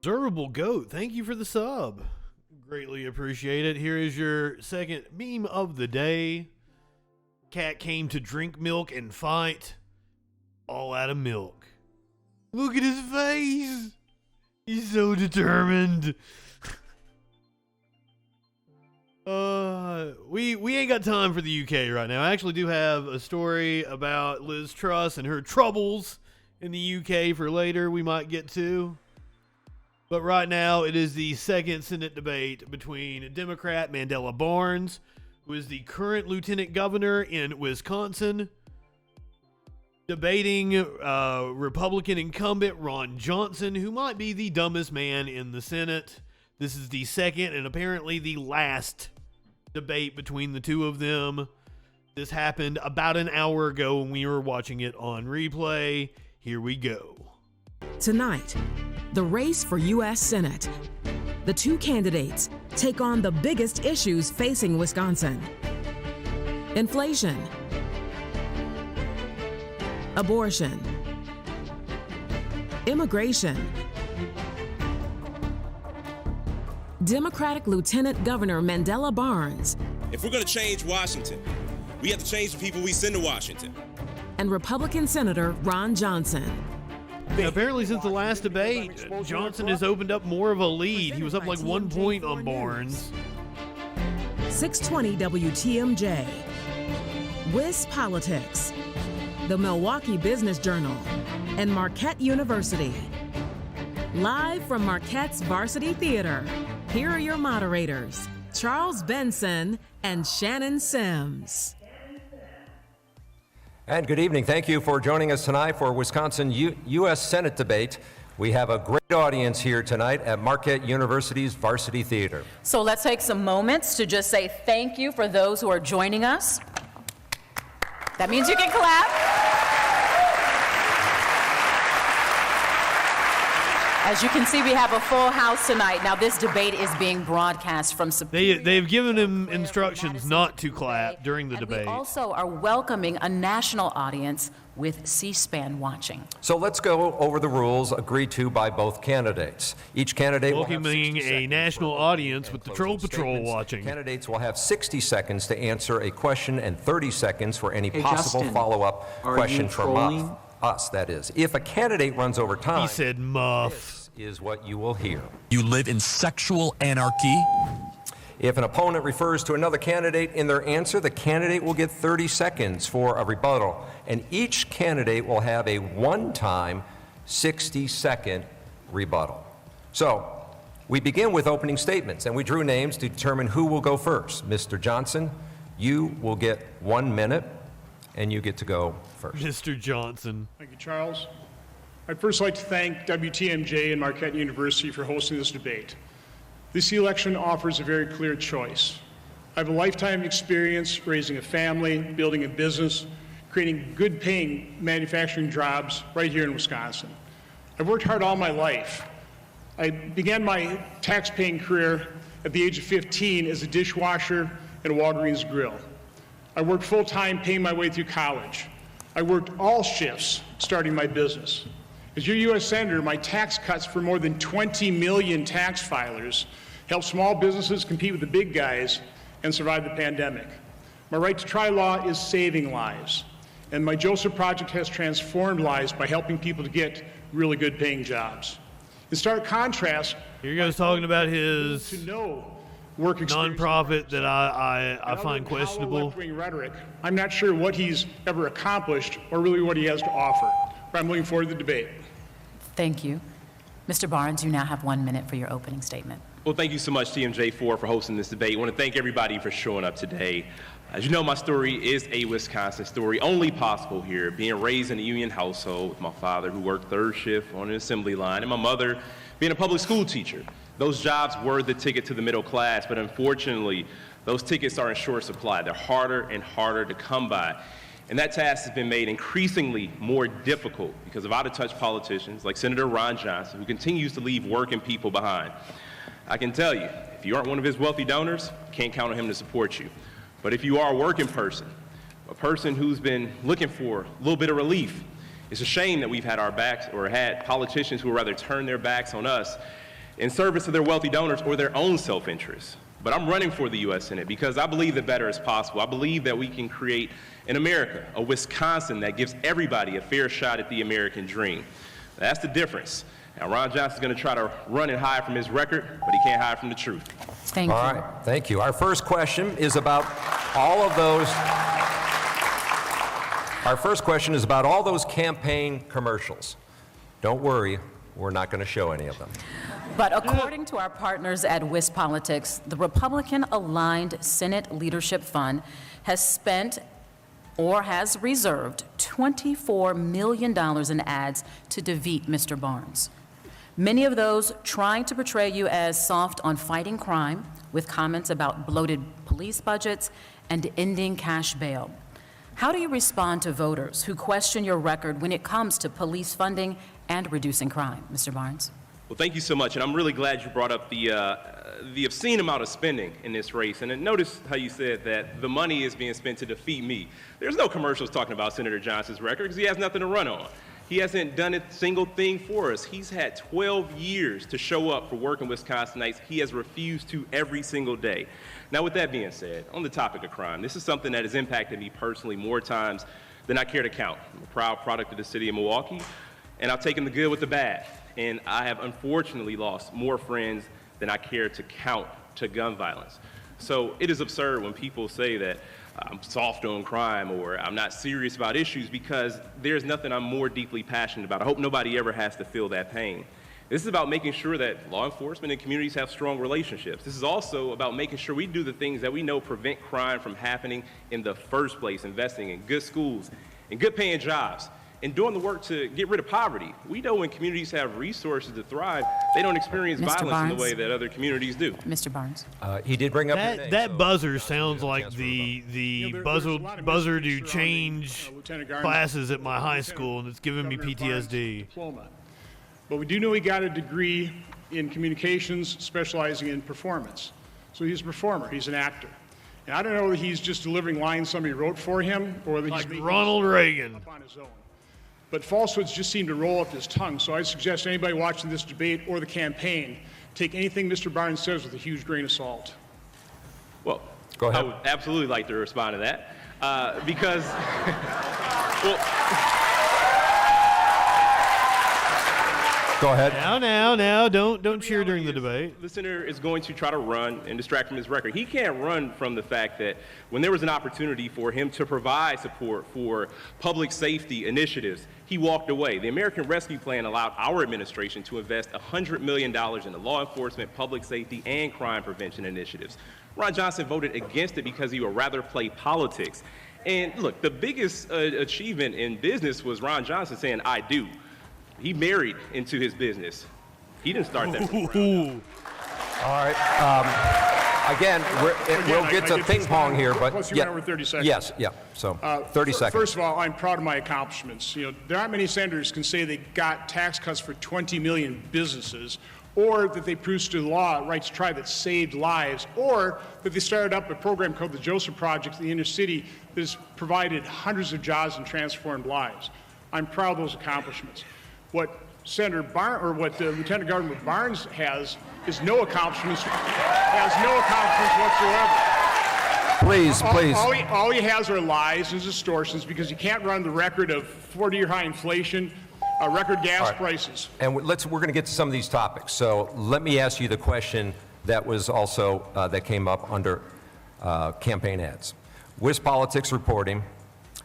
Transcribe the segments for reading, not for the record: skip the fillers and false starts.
Observable Goat, thank you for the sub. Greatly appreciate it. Here is your second meme of the day. Cat came to drink milk and fight, all out of milk. Look at his face. He's so determined. We ain't got time for the UK right now. I actually do have a story about Liz Truss and her troubles in the UK for later we might get to. But right now it is the second Senate debate between Democrat Mandela Barnes, who is the current lieutenant governor in Wisconsin, debating Republican incumbent Ron Johnson, who might be the dumbest man in the Senate. This is the second and apparently the last debate between the two of them. This happened about an hour ago when we were watching it on replay. Here we go. Tonight, the race for U.S. Senate. The two candidates take on the biggest issues facing Wisconsin: inflation, abortion, immigration. Democratic Lieutenant Governor Mandela Barnes. If we're going to change Washington, we have to change the people we send to Washington. And Republican Senator Ron Johnson. Yeah, apparently since the last debate, Johnson has opened up more of a lead. He was up like 1 point on Barnes. 620 WTMJ. Wiz Politics. The Milwaukee Business Journal. And Marquette University. Live from Marquette's Varsity Theater. Here are your moderators, Charles Benson and Shannon Sims. And good evening. Thank you for joining us tonight for Wisconsin U.S. Senate debate. We have a great audience here tonight at Marquette University's Varsity Theater. So let's take some moments to just say thank you for those who are joining us. That means you can clap. As you can see, we have a full house tonight. Now, this debate is being broadcast from... They've given him instructions not to clap during the debate. We also are welcoming a national audience with C-SPAN watching. So let's go over the rules agreed to by both candidates. Each candidate welcoming a national audience with the Troll Patrol watching. Candidates will have 60 seconds to answer a question and 30 seconds for any possible follow-up question from us, that is. If a candidate runs over time, he said muff. This is what you will hear. You live in sexual anarchy? If an opponent refers to another candidate in their answer, the candidate will get 30 seconds for a rebuttal, and each candidate will have a one-time 60-second rebuttal. So, we begin with opening statements, and we drew names to determine who will go first. Mr. Johnson, you will get 1 minute, and you get to go first. Mr. Johnson. Thank you, Charles. I'd first like to thank WTMJ and Marquette University for hosting this debate. This election offers a very clear choice. I have a lifetime experience raising a family, building a business, creating good-paying manufacturing jobs right here in Wisconsin. I've worked hard all my life. I began my tax-paying career at the age of 15 as a dishwasher at a Walgreens grill. I worked full-time paying my way through college. I worked all shifts starting my business. As your U.S. Senator, my tax cuts for more than 20 million tax filers help small businesses compete with the big guys and survive the pandemic. My right to try law is saving lives. And my Joseph Project has transformed lives by helping people to get really good paying jobs. In stark contrast, here he goes talking about his work nonprofit that I find questionable. Left-wing rhetoric, I'm not sure what he's ever accomplished or really what he has to offer. But I'm looking forward to the debate. Thank you. Mr. Barnes, you now have 1 minute for your opening statement. Well, thank you so much, TMJ4, for hosting this debate. I want to thank everybody for showing up today. As you know, my story is a Wisconsin story, only possible here, being raised in a union household with my father, who worked third shift on an assembly line, and my mother being a public school teacher. Those jobs were the ticket to the middle class, but unfortunately, those tickets are in short supply. They're harder and harder to come by. And that task has been made increasingly more difficult because of out-of-touch politicians like Senator Ron Johnson, who continues to leave working people behind. I can tell you, if you aren't one of his wealthy donors, can't count on him to support you. But if you are a working person, a person who's been looking for a little bit of relief, it's a shame that we've had our backs, or had politicians who would rather turn their backs on us in service to their wealthy donors or their own self-interest. But I'm running for the U.S. Senate because I believe that better is possible. I believe that we can create an America, a Wisconsin that gives everybody a fair shot at the American dream. That's the difference. Now, Ron Johnson's going to try to run and hide from his record, but he can't hide from the truth. Thank you. All right, thank you. Our first question is about all of those. Our first question is about all those campaign commercials. Don't worry, we're not going to show any of them. But according to our partners at WisPolitics, the Republican-aligned Senate Leadership Fund has spent or has reserved $24 million in ads to defeat Mr. Barnes. Many of those trying to portray you as soft on fighting crime, with comments about bloated police budgets and ending cash bail. How do you respond to voters who question your record when it comes to police funding and reducing crime, Mr. Barnes? Well, thank you so much, and I'm really glad you brought up the obscene amount of spending in this race. And notice how you said that the money is being spent to defeat me. There's no commercials talking about Senator Johnson's record because he has nothing to run on. He hasn't done a single thing for us. He's had 12 years to show up for working Wisconsinites. He has refused to every single day. Now, with that being said, on the topic of crime, this is something that has impacted me personally more times than I care to count. I'm a proud product of the city of Milwaukee, and I've taken the good with the bad. And I have unfortunately lost more friends than I care to count to gun violence. So it is absurd when people say that I'm soft on crime or I'm not serious about issues, because there's nothing I'm more deeply passionate about. I hope nobody ever has to feel that pain. This is about making sure that law enforcement and communities have strong relationships. This is also about making sure we do the things that we know prevent crime from happening in the first place, investing in good schools and good paying jobs, and doing the work to get rid of poverty. We know when communities have resources to thrive, they don't experience violence in the way that other communities do. Mr. Barnes. He did bring up your name, that so buzzer sounds like the buzzer to change classes at my high school, and it's giving me PTSD. But we do know he got a degree in communications, specializing in performance. So he's a performer, he's an actor. And I don't know whether he's just delivering lines somebody wrote for him or whether he's making Ronald Reagan up on his own. But falsehoods just seem to roll up his tongue. So I suggest anybody watching this debate or the campaign take anything Mr. Barnes says with a huge grain of salt. Well, Go ahead. I would absolutely like to respond to that because, well, Go ahead. Now, don't cheer during the debate. the senator is going to try to run and distract from his record. He can't run from the fact that when there was an opportunity for him to provide support for public safety initiatives, he walked away. The American Rescue Plan allowed our administration to invest $100 million in the law enforcement, public safety, and crime prevention initiatives. Ron Johnson voted against it because he would rather play politics. And look, the biggest achievement in business was Ron Johnson saying, "I do." He married into his business. He didn't start that. All right. Again, we'll get to ping pong here, but Plus, you went over 30 seconds. Yes, yeah. So 30 seconds. First of all, I'm proud of my accomplishments. You know, there aren't many senators who can say they got tax cuts for 20 million businesses, or that they produced a law, Right to Try, that saved lives, or that they started up a program called the Joseph Project in the inner city that has provided hundreds of jobs and transformed lives. I'm proud of those accomplishments. What Lieutenant Governor Barnes has is no accomplishments whatsoever. Please. All he has are lies and distortions, because he can't run the record of 40-year high inflation, record gas prices. And we're going to get to some of these topics. So let me ask you the question that was also that came up under campaign ads. WisPolitics reporting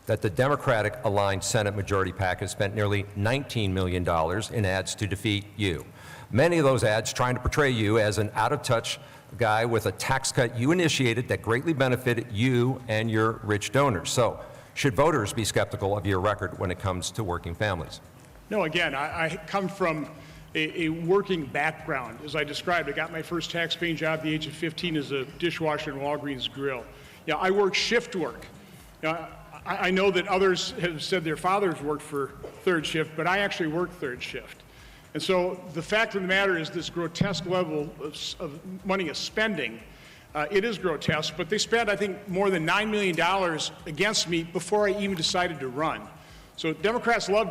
that the Democratic-aligned Senate Majority PAC has spent nearly $19 million in ads to defeat you. Many of those ads trying to portray you as an out-of-touch guy with a tax cut you initiated that greatly benefited you and your rich donors. So, should voters be skeptical of your record when it comes to working families? No, again, I come from a working background. As I described, I got my first tax-paying job at the age of 15 as a dishwasher in Walgreens Grill. I work shift work. I know that others have said their fathers worked for third shift, but I actually work third shift. And so the fact of the matter is this grotesque level of money is spending. It is grotesque, but they spent, I think, more than $9 million against me before I even decided to run. So Democrats love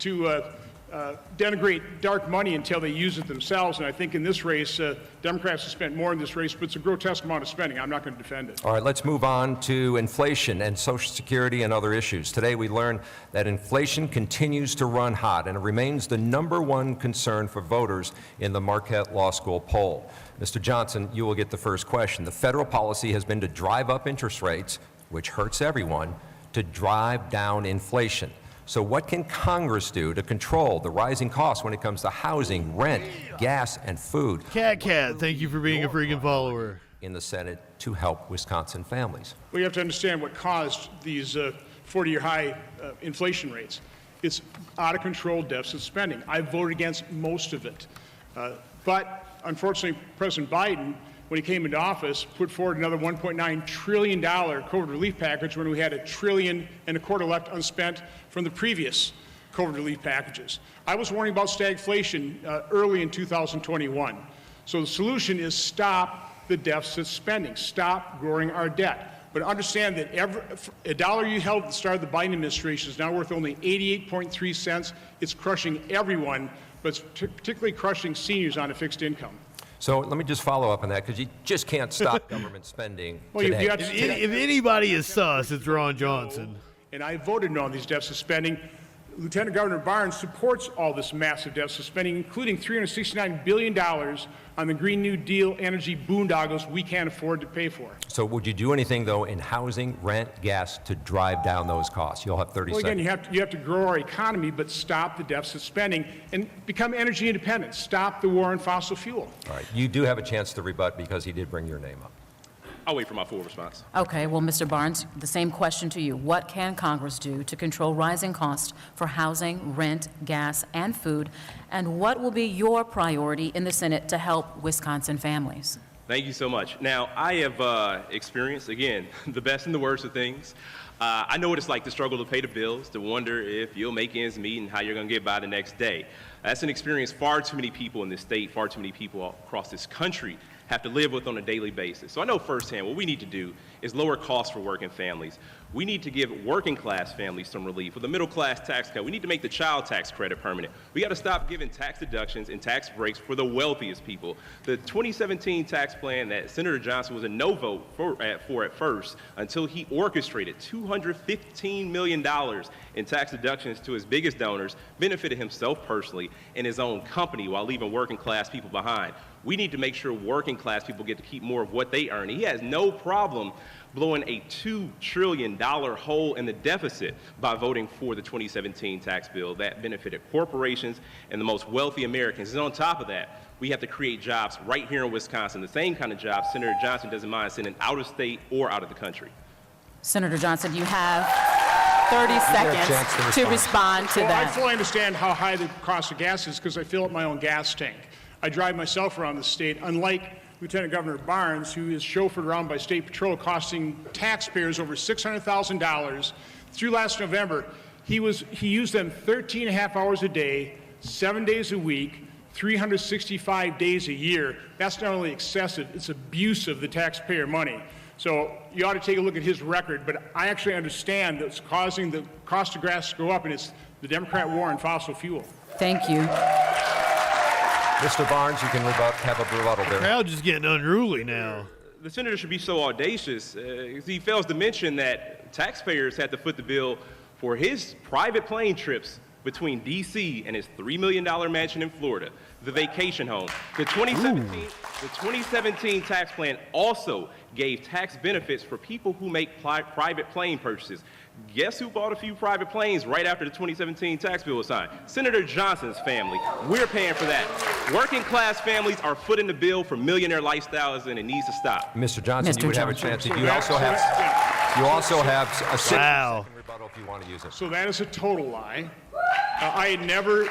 to denigrate dark money until they use it themselves. And I think in this race, Democrats have spent more in this race, but it's a grotesque amount of spending. I'm not going to defend it. All right, let's move on to inflation and Social Security and other issues. Today we learned that inflation continues to run hot, and it remains the #1 concern for voters in the Marquette Law School poll. Mr. Johnson, you will get the first question. The federal policy has been to drive up interest rates, which hurts everyone, to drive down inflation. So what can Congress do to control the rising costs when it comes to housing, rent, gas, and food? Cat, thank you for being a freaking follower. In the Senate to help Wisconsin families. Well, you have to understand what caused these 40-year high inflation rates. It's out of control deficit spending. I voted against most of it. But unfortunately, President Biden, when he came into office, put forward another $1.9 trillion COVID relief package when we had $1.25 trillion left unspent from the previous COVID relief packages. I was warning about stagflation early in 2021. So the solution is stop the deficit spending, stop growing our debt. But understand that a dollar you held at the start of the Biden administration is now worth only 88.3 cents. It's crushing everyone, but it's particularly crushing seniors on a fixed income. So let me just follow up on that, because you just can't stop government spending Well, today. If anybody is sus, it's Ron Johnson. And I voted no on these deficit spending. Lieutenant Governor Barnes supports all this massive deficit spending, including $369 billion on the Green New Deal energy boondoggles we can't afford to pay for. So would you do anything, though, in housing, rent, gas, to drive down those costs? You'll have 30 Well, again, seconds. you have to grow our economy, but stop the deficit spending and become energy independent. Stop the war on fossil fuel. All right. You do have a chance to rebut, because he did bring your name up. I'll wait for my full response. Okay, well, Mr. Barnes, the same question to you. What can Congress do to control rising costs for housing, rent, gas, and food? And what will be your priority in the Senate to help Wisconsin families? Thank you so much. Now, I have experienced, again, the best and the worst of things. I know what it's like to struggle to pay the bills, to wonder if you'll make ends meet and how you're going to get by the next day. That's an experience far too many people in this state, far too many people across this country have to live with on a daily basis. So I know firsthand what we need to do is lower costs for working families. We need to give working class families some relief. With a middle class tax cut, we need to make the child tax credit permanent. We got to stop giving tax deductions and tax breaks for the wealthiest people. The 2017 tax plan that Senator Johnson was a no vote for at first, until he orchestrated $215 million in tax deductions to his biggest donors, benefited himself personally and his own company while leaving working class people behind. We need to make sure working class people get to keep more of what they earn. He has no problem blowing a $2 trillion hole in the deficit by voting for the 2017 tax bill that benefited corporations and the most wealthy Americans. And on top of that, we have to create jobs right here in Wisconsin, the same kind of jobs Senator Johnson doesn't mind sending out of state or out of the country. Senator Johnson, you have 30 seconds to respond to Well, that. I fully understand how high the cost of gas is because I fill up my own gas tank. I drive myself around the state, unlike Lieutenant Governor Barnes, who is chauffeured around by State Patrol, costing taxpayers over $600,000. Through last November, he used them 13 and a half hours a day, 7 days a week, 365 days a year. That's not only excessive, it's abuse of the taxpayer money. So you ought to take a look at his record, but I actually understand that's causing the cost of gas to go up, and it's the Democrat war on fossil fuel. Thank you. Mr. Barnes, you can have a rebuttal there. Crowd just getting unruly now. The senator should be so audacious. He fails to mention that taxpayers had to foot the bill for his private plane trips between D.C. and his $3 million mansion in Florida, the vacation home. The 2017 tax plan also gave tax benefits for people who make private plane purchases. Guess who bought a few private planes right after the 2017 tax bill was signed? Senator Johnson's family. We're paying for that. Working class families are footing the bill for millionaire lifestyles, and it needs to stop. Mr. Johnson, you would have a chance. You also have a 6-second rebuttal if you want to use it. So that is a total lie. I never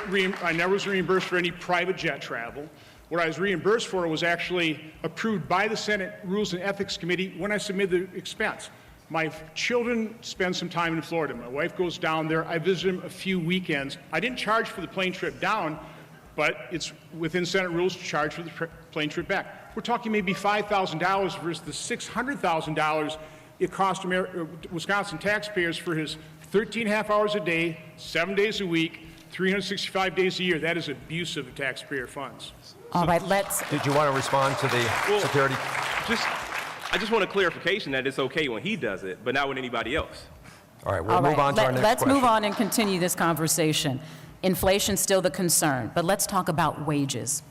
was reimbursed for any private jet travel. What I was reimbursed for was actually approved by the Senate Rules and Ethics Committee when I submitted the expense. My children spend some time in Florida. My wife goes down there. I visit them a few weekends. I didn't charge for the plane trip down, but it's within Senate rules to charge for the plane trip back. We're talking maybe $5,000 versus the $600,000 it cost Wisconsin taxpayers for his 13 and a half hours a day, 7 days a week, 365 days a year. That is abuse of taxpayer funds. All right, let's... Did you want to respond to the security? I just want a clarification that it's okay when he does it, but not with anybody else. All right, we'll move on to our next Let's question. move on and continue this conversation. Inflation's still the concern, but let's talk about wages.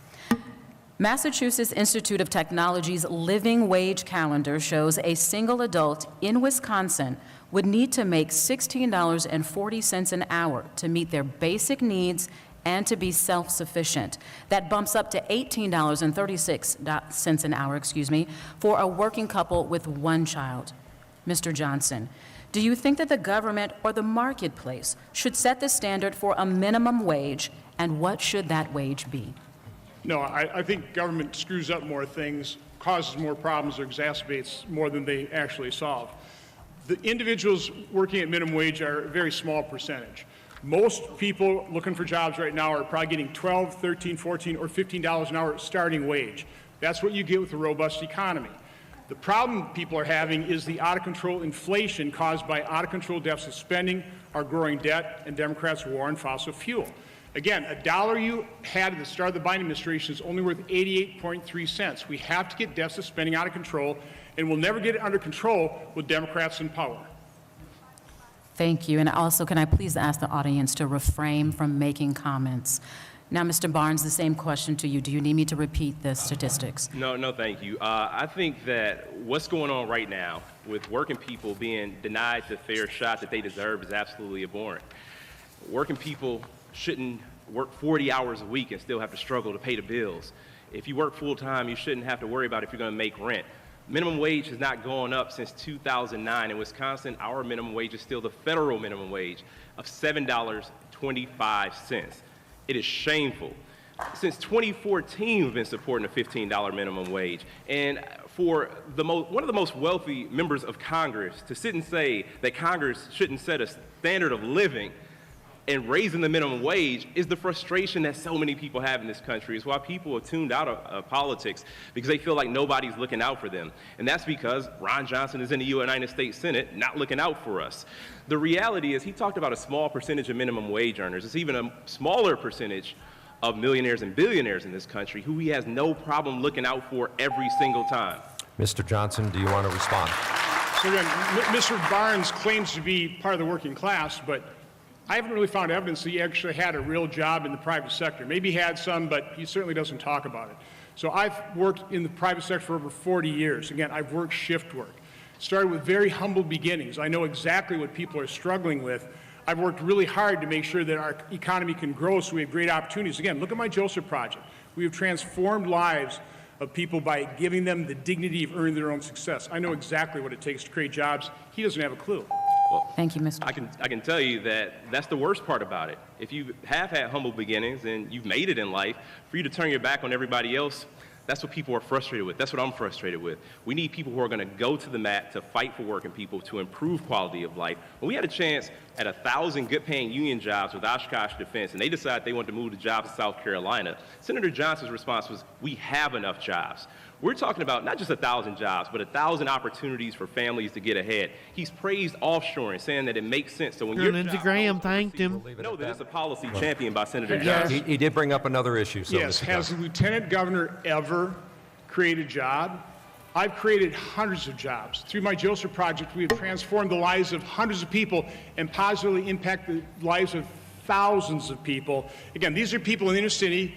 Massachusetts Institute of Technology's living wage calendar shows a single adult in Wisconsin would need to make $16.40 an hour to meet their basic needs and to be self-sufficient. That bumps up to $18.36 an hour, for a working couple with one child. Mr. Johnson, do you think that the government or the marketplace should set the standard for a minimum wage, and what should that wage be? No, I think government screws up more things, causes more problems, or exacerbates more than they actually solve. The individuals working at minimum wage are a very small percentage. Most people looking for jobs right now are probably getting $12, $13, $14, or $15 an hour starting wage. That's what you get with a robust economy. The problem people are having is the out-of-control inflation caused by out-of-control deficit spending, our growing debt, and Democrats' war on fossil fuel. Again, a dollar you had at the start of the Biden administration is only worth 88.3 cents. We have to get deficit spending out of control, and we'll never get it under control with Democrats in power. Thank you. And also, can I please ask the audience to refrain from making comments? Now, Mr. Barnes, the same question to you. Do you need me to repeat the statistics? No, thank you. I think that what's going on right now with working people being denied the fair shot that they deserve is absolutely abhorrent. Working people shouldn't work 40 hours a week and still have to struggle to pay the bills. If you work full-time, you shouldn't have to worry about if you're going to make rent. Minimum wage has not gone up since 2009. In Wisconsin, our minimum wage is still the federal minimum wage of $7.25. It is shameful. Since 2014, we've been supporting a $15 minimum wage. And for one of the most wealthy members of Congress to sit and say that Congress shouldn't set a standard of living and raising the minimum wage is the frustration that so many people have in this country. It's why people are tuned out of politics, because they feel like nobody's looking out for them. And that's because Ron Johnson is in the United States Senate not looking out for us. The reality is he talked about a small percentage of minimum wage earners. It's even a smaller percentage of millionaires and billionaires in this country who he has no problem looking out for every single time. Mr. Johnson, do you want to respond? So again, Mr. Barnes claims to be part of the working class, but I haven't really found evidence that he actually had a real job in the private sector. Maybe he had some, but he certainly doesn't talk about it. So I've worked in the private sector for over 40 years. Again, I've worked shift work. Started with very humble beginnings. I know exactly what people are struggling with. I've worked really hard to make sure that our economy can grow so we have great opportunities. Again, look at my Joseph Project. We have transformed lives of people by giving them the dignity of earning their own success. I know exactly what it takes to create jobs. He doesn't have a clue. Well, thank you, Mr. I can tell you that that's the worst part about it. If you have had humble beginnings and you've made it in life, for you to turn your back on everybody else, that's what people are frustrated with. That's what I'm frustrated with. We need people who are going to go to the mat to fight for working people, to improve quality of life. When we had a chance at 1,000 good-paying union jobs with Oshkosh Defense, and they decided they wanted to move the jobs to South Carolina, Senator Johnson's response was, we have enough jobs. We're talking about not just 1,000 jobs, but 1,000 opportunities for families to get ahead. He's praised offshoring, saying that it makes sense. So when you're Graham thanked him. Know that it's a policy championed by Senator Johnson. He did bring up another issue. So Yes, has the lieutenant governor ever created a job? I've created hundreds of jobs. Through my Joseph Project, we have transformed the lives of hundreds of people and positively impacted the lives of thousands of people. Again, these are people in the inner city,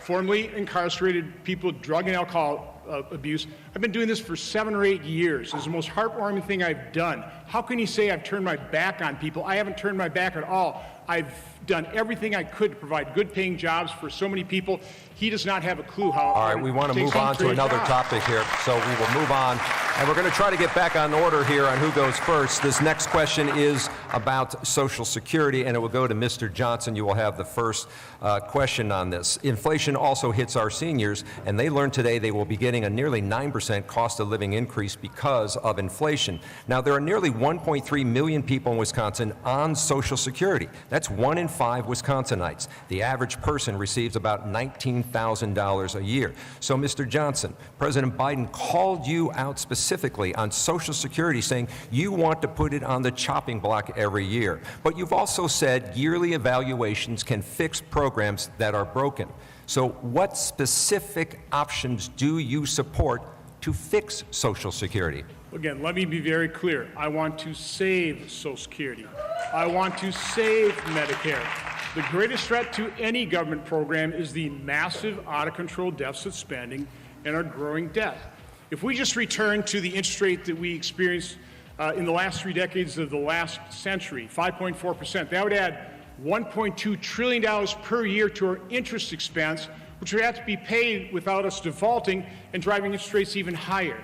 formerly incarcerated people, drug and alcohol abuse. I've been doing this for 7 or 8 years. It's the most heartwarming thing I've done. How can you say I've turned my back on people? I haven't turned my back at all. I've done everything I could to provide good paying jobs for so many people. He does not have a clue how. All right, we want to move on to another topic here, so we will move on. And we're going to try to get back on order here on who goes first. This next question is about Social Security, and it will go to Mr. Johnson. You will have the first question on this. Inflation also hits our seniors, and they learned today they will be getting a nearly 9% cost of living increase because of inflation. Now, there are nearly 1.3 million people in Wisconsin on Social Security. That's 1 in 5 Wisconsinites. The average person receives about $19,000 a year. So, Mr. Johnson, President Biden called you out specifically specifically on Social Security, saying you want to put it on the chopping block every year. But you've also said yearly evaluations can fix programs that are broken. So what specific options do you support to fix Social Security? Again, let me be very clear. I want to save Social Security. I want to save Medicare. The greatest threat to any government program is the massive, out-of-control deficit spending and our growing debt. If we just return to the interest rate that we experienced in the last 3 decades of the last century, 5.4%, that would add $1.2 trillion per year to our interest expense, which would have to be paid without us defaulting and driving interest rates even higher.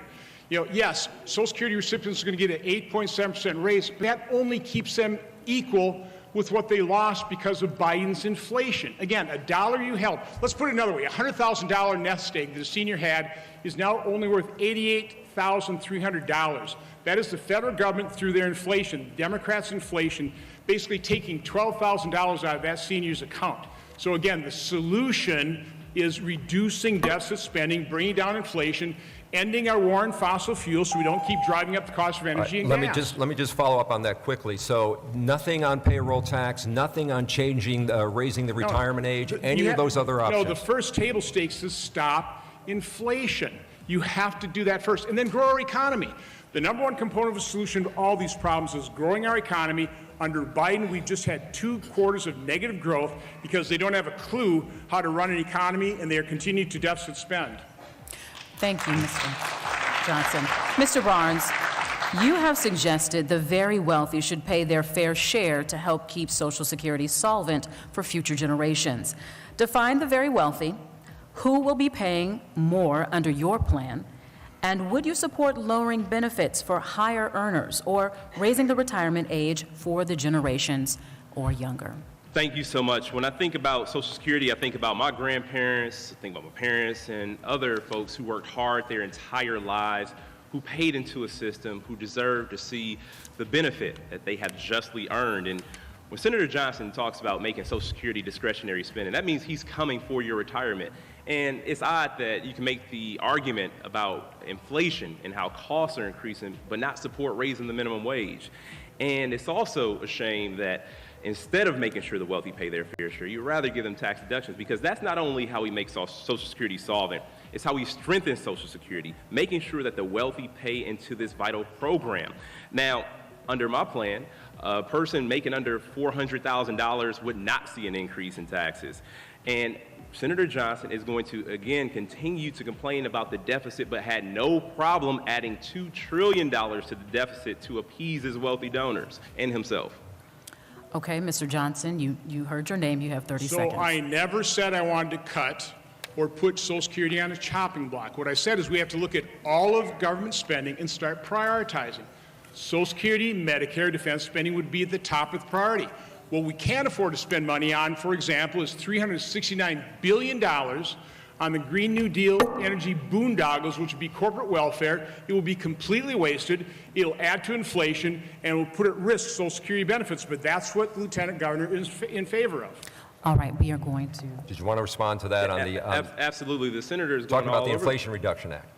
You know, yes, Social Security recipients are going to get an 8.7% raise, but that only keeps them equal with what they lost because of Biden's inflation. Again, a dollar you held, let's put it another way, a $100,000 nest egg that a senior had is now only worth $88,300. That is the federal government through their inflation, Democrats' inflation, basically taking $12,000 out of that senior's account. So again, the solution is reducing deficit spending, bringing down inflation, ending our war on fossil fuels so we don't keep driving up the cost of energy and gas. Let me just follow up on that quickly. So nothing on payroll tax, nothing on changing, raising the retirement age, any of those other options? No, the first table stakes is stop inflation. You have to do that first, and then grow our economy. The number one component of the solution to all these problems is growing our economy. Under Biden, we've just had 2 quarters of negative growth because they don't have a clue how to run an economy, and they are continuing to deficit spend. Thank you, Mr. Johnson. Mr. Barnes, you have suggested the very wealthy should pay their fair share to help keep Social Security solvent for future generations. Define the very wealthy. Who will be paying more under your plan? And would you support lowering benefits for higher earners or raising the retirement age for the generations or younger? Thank you so much. When I think about Social Security, I think about my grandparents, I think about my parents and other folks who worked hard their entire lives, who paid into a system, who deserve to see the benefit that they have justly earned. And when Senator Johnson talks about making Social Security discretionary spending, that means he's coming for your retirement. And it's odd that you can make the argument about inflation and how costs are increasing, but not support raising the minimum wage. And it's also a shame that instead of making sure the wealthy pay their fair share, you'd rather give them tax deductions, because that's not only how we make Social Security solvent, it's how we strengthen Social Security, making sure that the wealthy pay into this vital program. Now, under my plan, a person making under $400,000 would not see an increase in taxes. And Senator Johnson is going to, again, continue to complain about the deficit, but had no problem adding $2 trillion to the deficit to appease his wealthy donors and himself. Okay, Mr. Johnson, you heard your name. You have 30 seconds. So I never said I wanted to cut or put Social Security on a chopping block. What I said is we have to look at all of government spending and start prioritizing. Social Security, Medicare, defense spending would be at the top of the priority. What we can't afford to spend money on, for example, is $369 billion on the Green New Deal energy boondoggles, which would be corporate welfare. It will be completely wasted. It'll add to inflation and will put at risk Social Security benefits. But that's what the Lieutenant Governor is in favor of. All right, we are going to. Did you want to respond to that on the... Absolutely. The Senator is talking about the Inflation Reduction Act.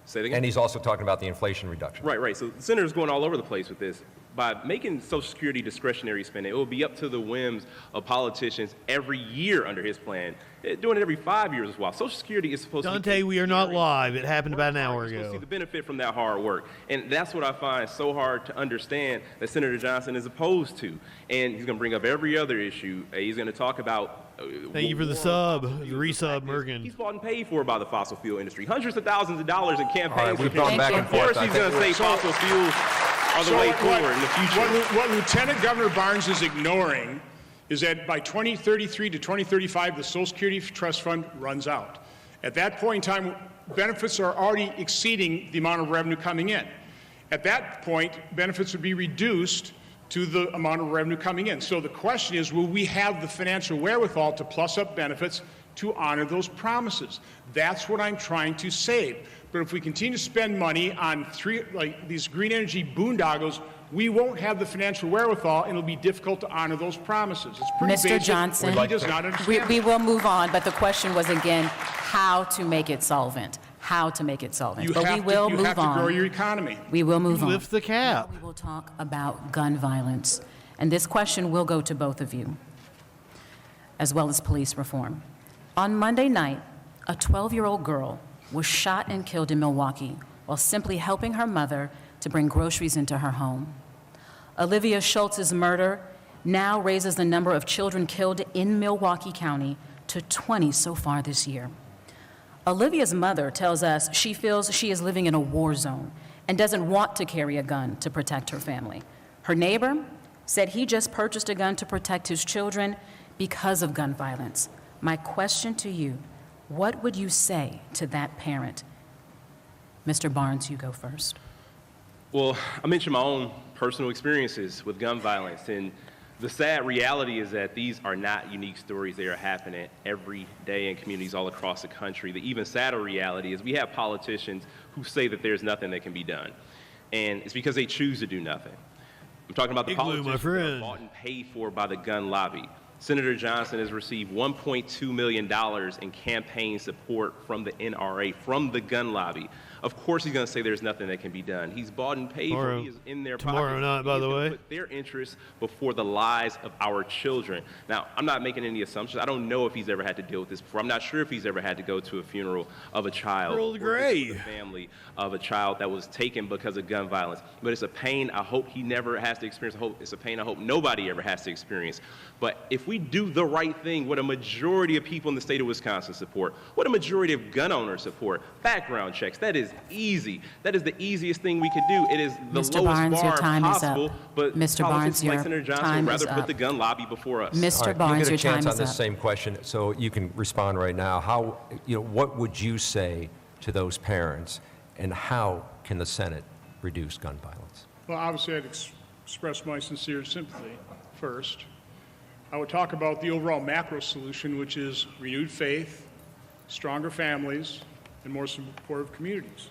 Say it again? And he's also talking about the Inflation Reduction. Right. So the Senator's going all over the place with this. By making Social Security discretionary spending, it will be up to the whims of politicians every year under his plan. Doing it every 5 years as well. Social Security is supposed Dante, we are not live. It happened about an hour ago. See the benefit from that hard work. And that's what I find so hard to understand that Senator Johnson is opposed to. And he's going to bring up every other issue. He's going to talk about thank you for the sub, the resub, Mergen. He's bought and paid for by the fossil fuel industry. Hundreds of thousands of dollars in campaigns. All right, we've gone back and forth. Of course he's going to say fossil fuels are the way forward in the future. What Lieutenant Governor Barnes is ignoring is that by 2033 to 2035, the Social Security Trust Fund runs out. At that point in time, benefits are already exceeding the amount of revenue coming in. At that point, benefits would be reduced to the amount of revenue coming in. So the question is, will we have the financial wherewithal to plus up benefits to honor those promises? That's what I'm trying to save. But if we continue to spend money on these green energy boondoggles, we won't have the financial wherewithal, and it'll be difficult to honor those promises. It's pretty Mr. basic. Johnson, He does not understand. we will move on, but the question was again, how to make it solvent. how to make it solvent. You But we will have move to grow on. your economy. We will move on. Lift the cap. Now we will talk about gun violence. And this question will go to both of you, as well as police reform. On Monday night, a 12-year-old girl was shot and killed in Milwaukee while simply helping her mother to bring groceries into her home. Olivia Schultz's murder now raises the number of children killed in Milwaukee County to 20 so far this year. Olivia's mother tells us she feels she is living in a war zone and doesn't want to carry a gun to protect her family. Her neighbor said he just purchased a gun to protect his children because of gun violence. My question to you, what would you say to that parent? Mr. Barnes, you go first. Well, I mentioned my own personal experiences with gun violence, and the sad reality is that these are not unique stories. They are happening every day in communities all across the country. The even sadder reality is we have politicians who say that there's nothing that can be done, and it's because they choose to do nothing. I'm talking about the politicians who are bought and paid for by the gun lobby. Senator Johnson has received $1.2 million in campaign support from the NRA, from the gun lobby. Of course he's going to say there's nothing that can be done. He's bought and paid for. He is in their Tomorrow night, by the way. Put their interests before the lives of our children. Now, I'm not making any assumptions. I don't know if he's ever had to deal with this before. I'm not sure if he's ever had to go to a funeral of a child or visit the family of a child that was taken because of gun violence. But it's a pain I hope he never has to experience. It's a pain I hope nobody ever has to experience. But if we do the right thing, what a majority of people in the state of Wisconsin support, what a majority of gun owners support, background checks, that is easy. That is the easiest thing we could do. It is the Mr. lowest Barnes, bar your time possible, is up. but Mr. politicians Barnes, like your Senator Johnson time would rather is put up. the gun lobby before us. Mr. Barnes, you your get a chance time on is this up. same question, so you can respond right now. How, what would you say to those parents, and how can the Senate reduce gun violence? Well, obviously, I'd express my sincere sympathy first. I would talk about the overall macro solution, which is renewed faith, stronger families, and more supportive communities.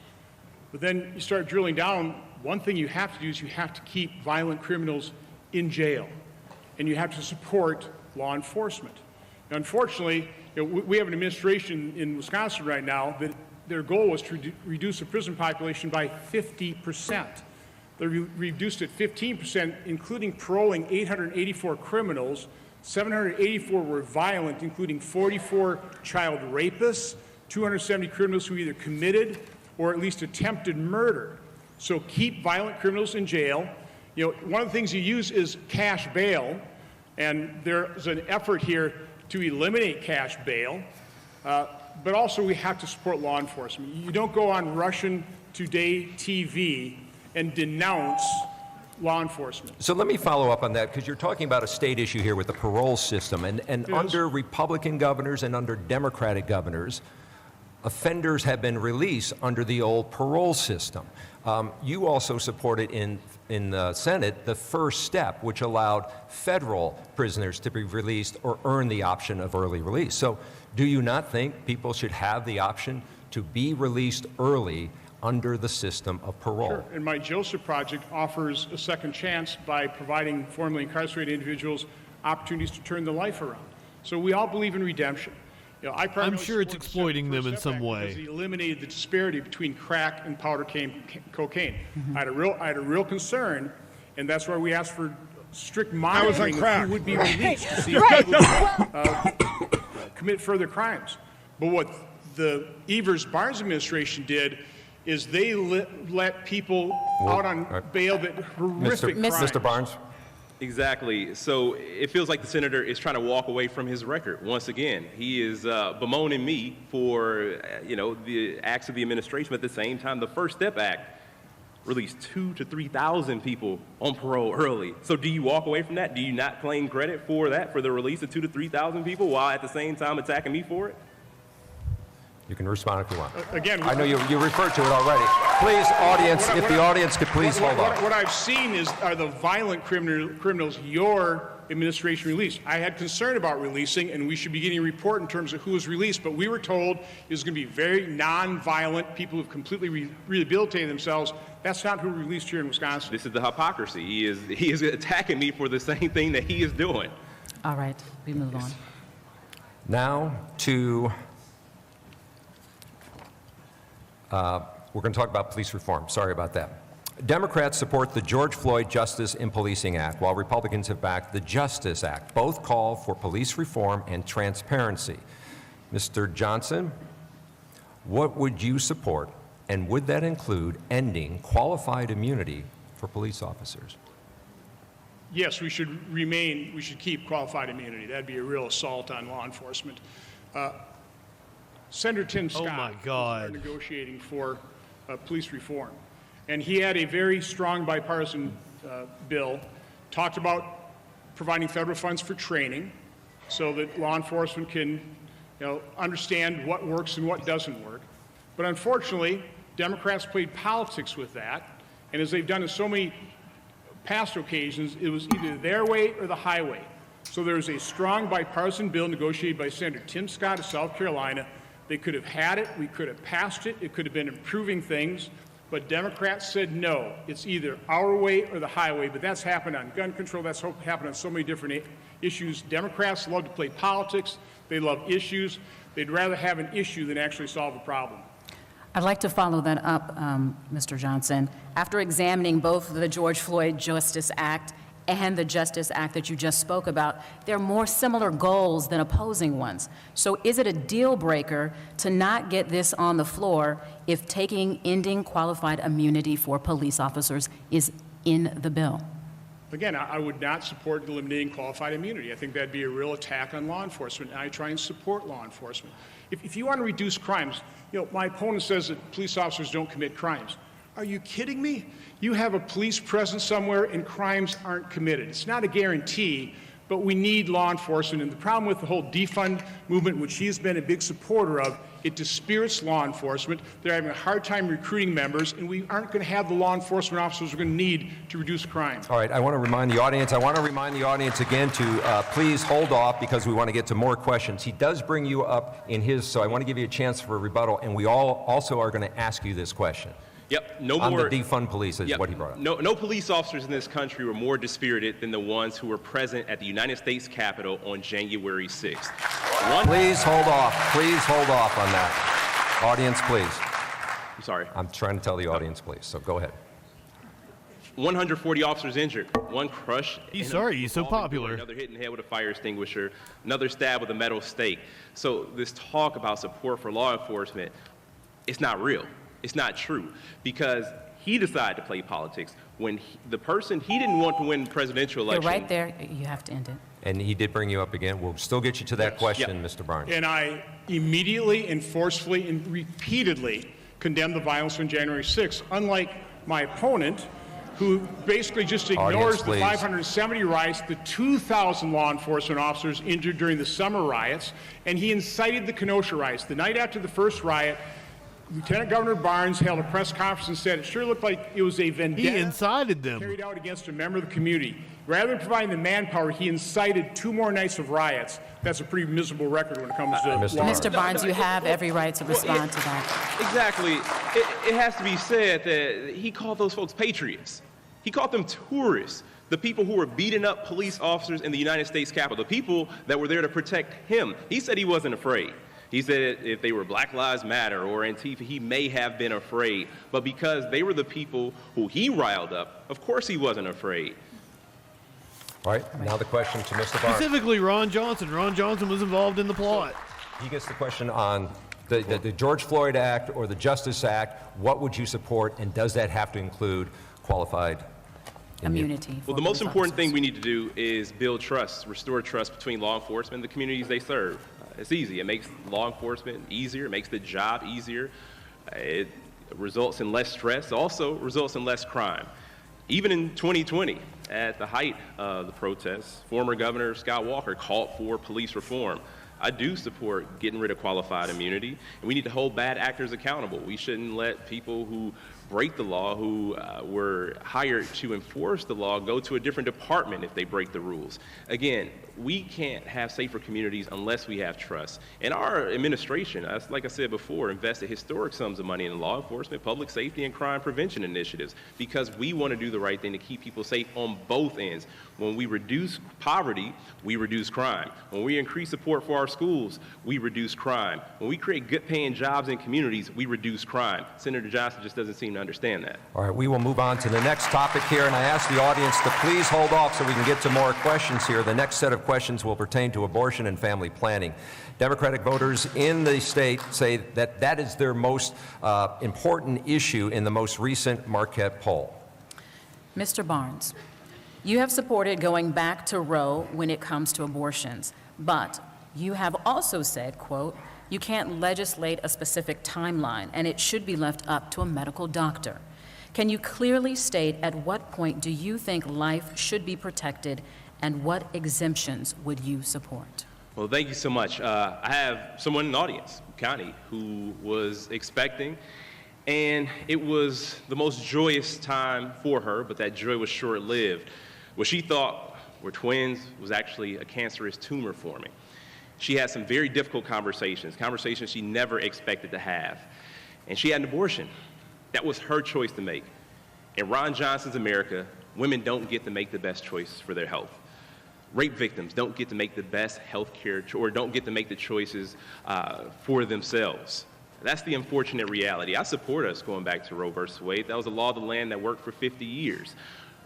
But then you start drilling down, one thing you have to do is you have to keep violent criminals in jail, and you have to support law enforcement. Now, unfortunately, we have an administration in Wisconsin right now that their goal was to reduce the prison population by 50%. They reduced it 15%, including paroling 884 criminals. 784 were violent, including 44 child rapists, 270 criminals who either committed or at least attempted murder. So keep violent criminals in jail. One of the things you use is cash bail, and there's an effort here to eliminate cash bail. But also we have to support law enforcement. You don't go on Russian Today TV and denounce law enforcement. So let me follow up on that, because you're talking about a state issue here with the parole system. And Yes. under Republican governors and under Democratic governors, offenders have been released under the old parole system. You also supported in the Senate the first step, which allowed federal prisoners to be released or earn the option of early release. So do you not think people should have the option to be released early under the system of parole? Sure. And my Joseph Project offers a second chance by providing formerly incarcerated individuals opportunities to turn their life around. So we all believe in redemption. I'm sure it's exploiting them in some way. Because it eliminated the disparity between crack and powder cocaine. I had a real concern, and that's why we asked for strict monitoring of who would be released to see if people commit further crimes. But what the Evers-Barnes administration did is they let people out on bail that horrific crimes. Mr. Barnes? Exactly. So it feels like the senator is trying to walk away from his record. Once again, he is bemoaning me for, the acts of the administration. But at the same time, the First Step Act released 2,000 to 3,000 people on parole early. So do you walk away from that? Do you not claim credit for that, for the release of 2,000 to 3,000 people, while at the same time attacking me for it? You can respond if you want. Again, I know you referred to it already. Please, audience, if the audience could please hold on. What I've seen are the violent criminals your administration released. I had concern about releasing, and we should be getting a report in terms of who was released, but we were told it was going to be very non-violent, people who've completely rehabilitated themselves. That's not who released here in Wisconsin. This is the hypocrisy. He is attacking me for the same thing that he is doing. All right, we move on. Now to We're going to talk about police reform. Sorry about that. Democrats support the George Floyd Justice in Policing Act, while Republicans have backed the Justice Act. Both call for police reform and transparency. Mr. Johnson, what would you support, and would that include ending qualified immunity for police officers? Yes, we should keep qualified immunity. That'd be a real assault on law enforcement. Senator Tim Scott Oh my God. was negotiating for police reform, and he had a very strong bipartisan bill, talked about providing federal funds for training so that law enforcement can understand what works and what doesn't work. But unfortunately, Democrats played politics with that, and as they've done in so many past occasions, it was either their way or the highway. So there's a strong bipartisan bill negotiated by Senator Tim Scott of South Carolina. They could have had it, we could have passed it, it could have been improving things, but Democrats said no, it's either our way or the highway. But that's happened on gun control, that's happened on so many different issues. Democrats love to play politics, they love issues, they'd rather have an issue than actually solve a problem. I'd like to follow that up, Mr. Johnson. After examining both the George Floyd Justice Act and the Justice Act that you just spoke about, there are more similar goals than opposing ones. So is it a deal breaker to not get this on the floor if ending qualified immunity for police officers is in the bill? Again, I would not support eliminating qualified immunity. I think that'd be a real attack on law enforcement, and I try and support law enforcement. If you want to reduce crimes, my opponent says that police officers don't commit crimes. Are you kidding me? You have a police presence somewhere and crimes aren't committed. It's not a guarantee, but we need law enforcement. And the problem with the whole defund movement, which he has been a big supporter of, it dispirits law enforcement. They're having a hard time recruiting members, and we aren't going to have the law enforcement officers we're going to need to reduce crime. All right, I want to remind the audience again to please hold off because we want to get to more questions. He does bring you up in his, so I want to give you a chance for a rebuttal, and we all also are going to ask you this question. Yep, On the defund police is what he brought up. No police officers in this country were more dispirited than the ones who were present at the United States Capitol on January 6th. Please hold off on that. Audience, please. I'm sorry. I'm trying to tell the audience, please, so go ahead. 140 officers injured, one crushed. He's sorry, he's so popular. Another hit in the head with a fire extinguisher, another stab with a metal stake. So this talk about support for law enforcement, it's not real. It's not true, because he decided to play politics when the person he didn't want to win the presidential election. You're right there. You have to end it. And he did bring you up again. We'll still get you to that question, Mr. Barnes. And I immediately and forcefully and repeatedly condemned the violence on January 6th, unlike my opponent, who basically just ignores the 570 riots, the 2,000 law enforcement officers injured during the summer riots, and he incited the Kenosha riots. The night after the first riot, Lieutenant Governor Barnes held a press conference and said it sure looked like it was a vendetta He incited them. carried out against a member of the community. Rather than providing the manpower, he incited 2 more nights of riots. That's a pretty miserable record when it comes to law. Mr. Barnes, you have every right to respond to that. Exactly. It has to be said that he called those folks patriots. He called them tourists, the people who were beating up police officers in the United States Capitol, the people that were there to protect him. He said he wasn't afraid. He said if they were Black Lives Matter or Antifa, he may have been afraid. But because they were the people who he riled up, of course he wasn't afraid. All right, now the question to Mr. Barnes. Specifically, Ron Johnson. Ron Johnson was involved in the plot. He gets the question on the George Floyd Act or the Justice Act. What would you support, and does that have to include qualified immunity? Well, the most important thing we need to do is build trust, restore trust between law enforcement and the communities they serve. It's easy. It makes law enforcement easier. It makes the job easier. It results in less stress, also results in less crime. Even in 2020, at the height of the protests, former Governor Scott Walker called for police reform. I do support getting rid of qualified immunity, and we need to hold bad actors accountable. We shouldn't let people who break the law, who were hired to enforce the law, go to a different department if they break the rules. Again, we can't have safer communities unless we have trust. And our administration, like I said before, invested historic sums of money in law enforcement, public safety, and crime prevention initiatives because we want to do the right thing to keep people safe on both ends. When we reduce poverty, we reduce crime. When we increase support for our schools, we reduce crime. When we create good paying jobs in communities, we reduce crime. Senator Johnson just doesn't seem to understand that. All right, we will move on to the next topic here, and I ask the audience to please hold off so we can get to more questions here. The next set of questions will pertain to abortion and family planning. Democratic voters in the state say that that is their most important issue in the most recent Marquette poll. Mr. Barnes, you have supported going back to Roe when it comes to abortions, but you have also said, quote, you can't legislate a specific timeline and it should be left up to a medical doctor. Can you clearly state at what point do you think life should be protected and what exemptions would you support? Well, thank you so much. I have someone in the audience, Connie, who was expecting, and it was the most joyous time for her, but that joy was short-lived. What she thought were twins was actually a cancerous tumor forming. She had some very difficult conversations she never expected to have, and she had an abortion. That was her choice to make. In Ron Johnson's America, women don't get to make the best choice for their health. Rape victims don't get to make the best health care or don't get to make the choices for themselves. That's the unfortunate reality. I support us going back to Roe versus Wade. That was a law of the land that worked for 50 years.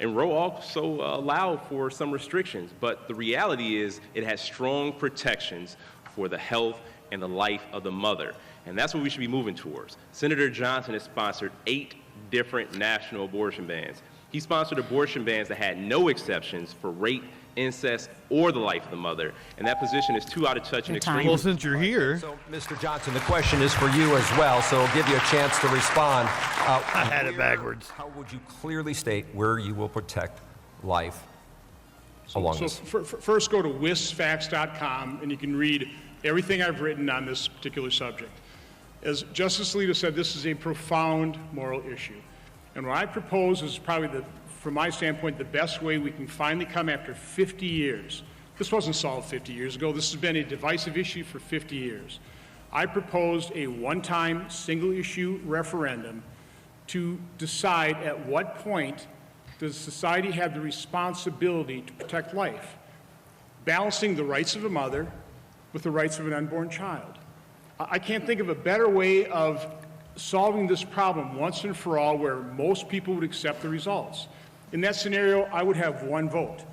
And Roe also allowed for some restrictions, but the reality is it has strong protections for the health and the life of the mother. And that's what we should be moving towards. Senator Johnson has sponsored 8 different national abortion bans. He sponsored abortion bans that had no exceptions for rape, incest, or the life of the mother. And that position is too out of touch and extreme. Well, since you're here. So, Mr. Johnson, the question is for you as well, so I'll give you a chance to respond. I had it backwards. How would you clearly state where you will protect life along this? First, go to wisfacts.com, and you can read everything I've written on this particular subject. As Justice Alito said, this is a profound moral issue. And what I propose is probably, from my standpoint, the best way we can finally come after 50 years. This wasn't solved 50 years ago. This has been a divisive issue for 50 years. I proposed a one-time, single-issue referendum to decide at what point does society have the responsibility to protect life, balancing the rights of a mother with the rights of an unborn child. I can't think of a better way of solving this problem once and for all where most people would accept the results. In that scenario, I would have one vote.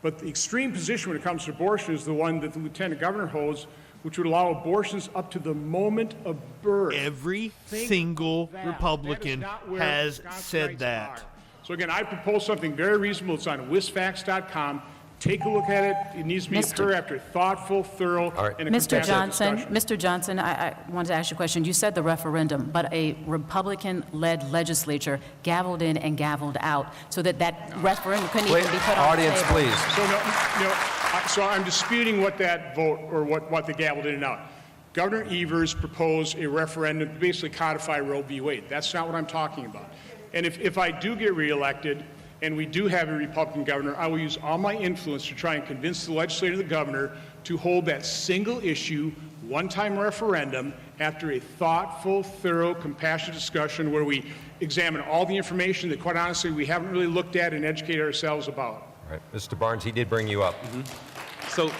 But the extreme position when it comes to abortion is the one that the Lieutenant Governor holds, which would allow abortions up to the moment of birth. Every single Republican has said that. So again, I propose something very reasonable. It's on wisfacts.com. Take a look at it. It needs to be occur after thoughtful, thorough, and a Mr. Johnson, discussion. Mr. Johnson, I wanted to ask you a question. You said the referendum, but a Republican-led legislature gavelled in and gavelled out so that referendum couldn't even be put on the table. Audience, please. So I'm disputing what that vote or what the gavelled in and out. Governor Evers proposed a referendum to basically codify Roe v. Wade. That's not what I'm talking about. And if I do get reelected, and we do have a Republican governor, I will use all my influence to try and convince the legislature, the governor, to hold that single issue, one-time referendum after a thoughtful, thorough, compassionate discussion where we examine all the information that, quite honestly, we haven't really looked at and educated ourselves about. All right, Mr. Barnes, he did bring you up. So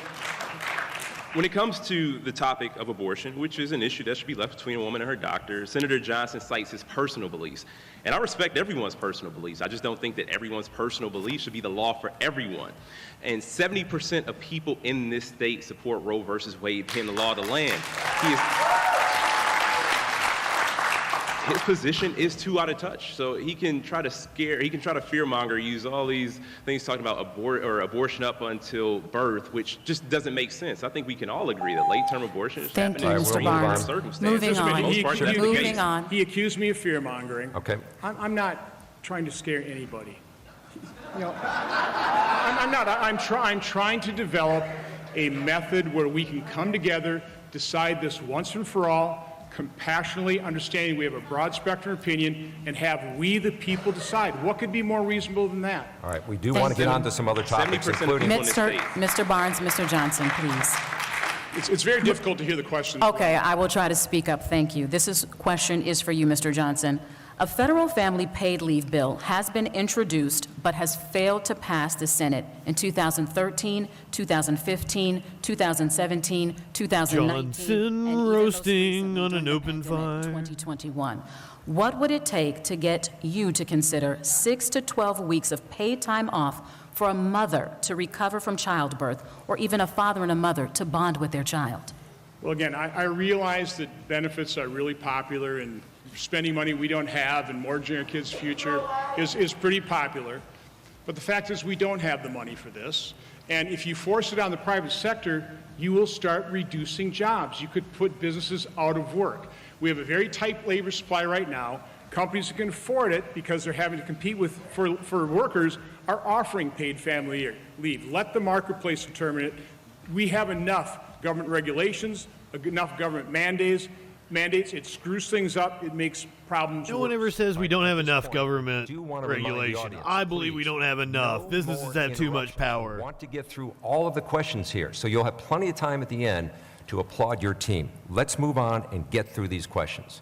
when it comes to the topic of abortion, which is an issue that should be left between a woman and her doctor, Senator Johnson cites his personal beliefs. And I respect everyone's personal beliefs. I just don't think that everyone's personal beliefs should be the law for everyone. And 70% of people in this state support Roe versus Wade being the law of the land. His position is too out of touch. So he can try to fearmonger, use all these things talking about abortion up until birth, which just doesn't make sense. I think we can all agree that late-term abortion is happening in extreme circumstances. Moving on. He accused me of fear-mongering. Okay. I'm not trying to scare anybody. I'm not. I'm trying to develop a method where we can come together, decide this once and for all, compassionately understanding we have a broad spectrum opinion, and have we, the people, decide. What could be more reasonable than that? All right, we do want to get on to some other topics, 70% of including... people in this state. Mr. Barnes, Mr. Johnson, please. It's very difficult to hear the question. Okay, I will try to speak up. Thank you. This question is for you, Mr. Johnson. A federal family paid leave bill has been introduced but has failed to pass the Senate in 2013, 2015, 2017, 2019, Johnson and even most roasting recently on during an the open pandemic, fire. 2021. What would it take to get you to consider 6 to 12 weeks of paid time off for a mother to recover from childbirth, or even a father and a mother to bond with their child? Well, again, I realize that benefits are really popular, and spending money we don't have and mortgaging our kids' future is pretty popular. But the fact is we don't have the money for this. And if you force it on the private sector, you will start reducing jobs. You could put businesses out of work. We have a very tight labor supply right now. Companies that can afford it, because they're having to compete for workers, are offering paid family leave. Let the marketplace determine it. We have enough government regulations, enough government mandates. It screws things up. It makes problems No one ever worse. says we don't have enough government do want to remind the regulation. audience, I believe we please, don't have enough. no Businesses more have too much interruptions. I power. want to get through all of the questions here, so you'll have plenty of time at the end to applaud your team. Let's move on and get through these questions.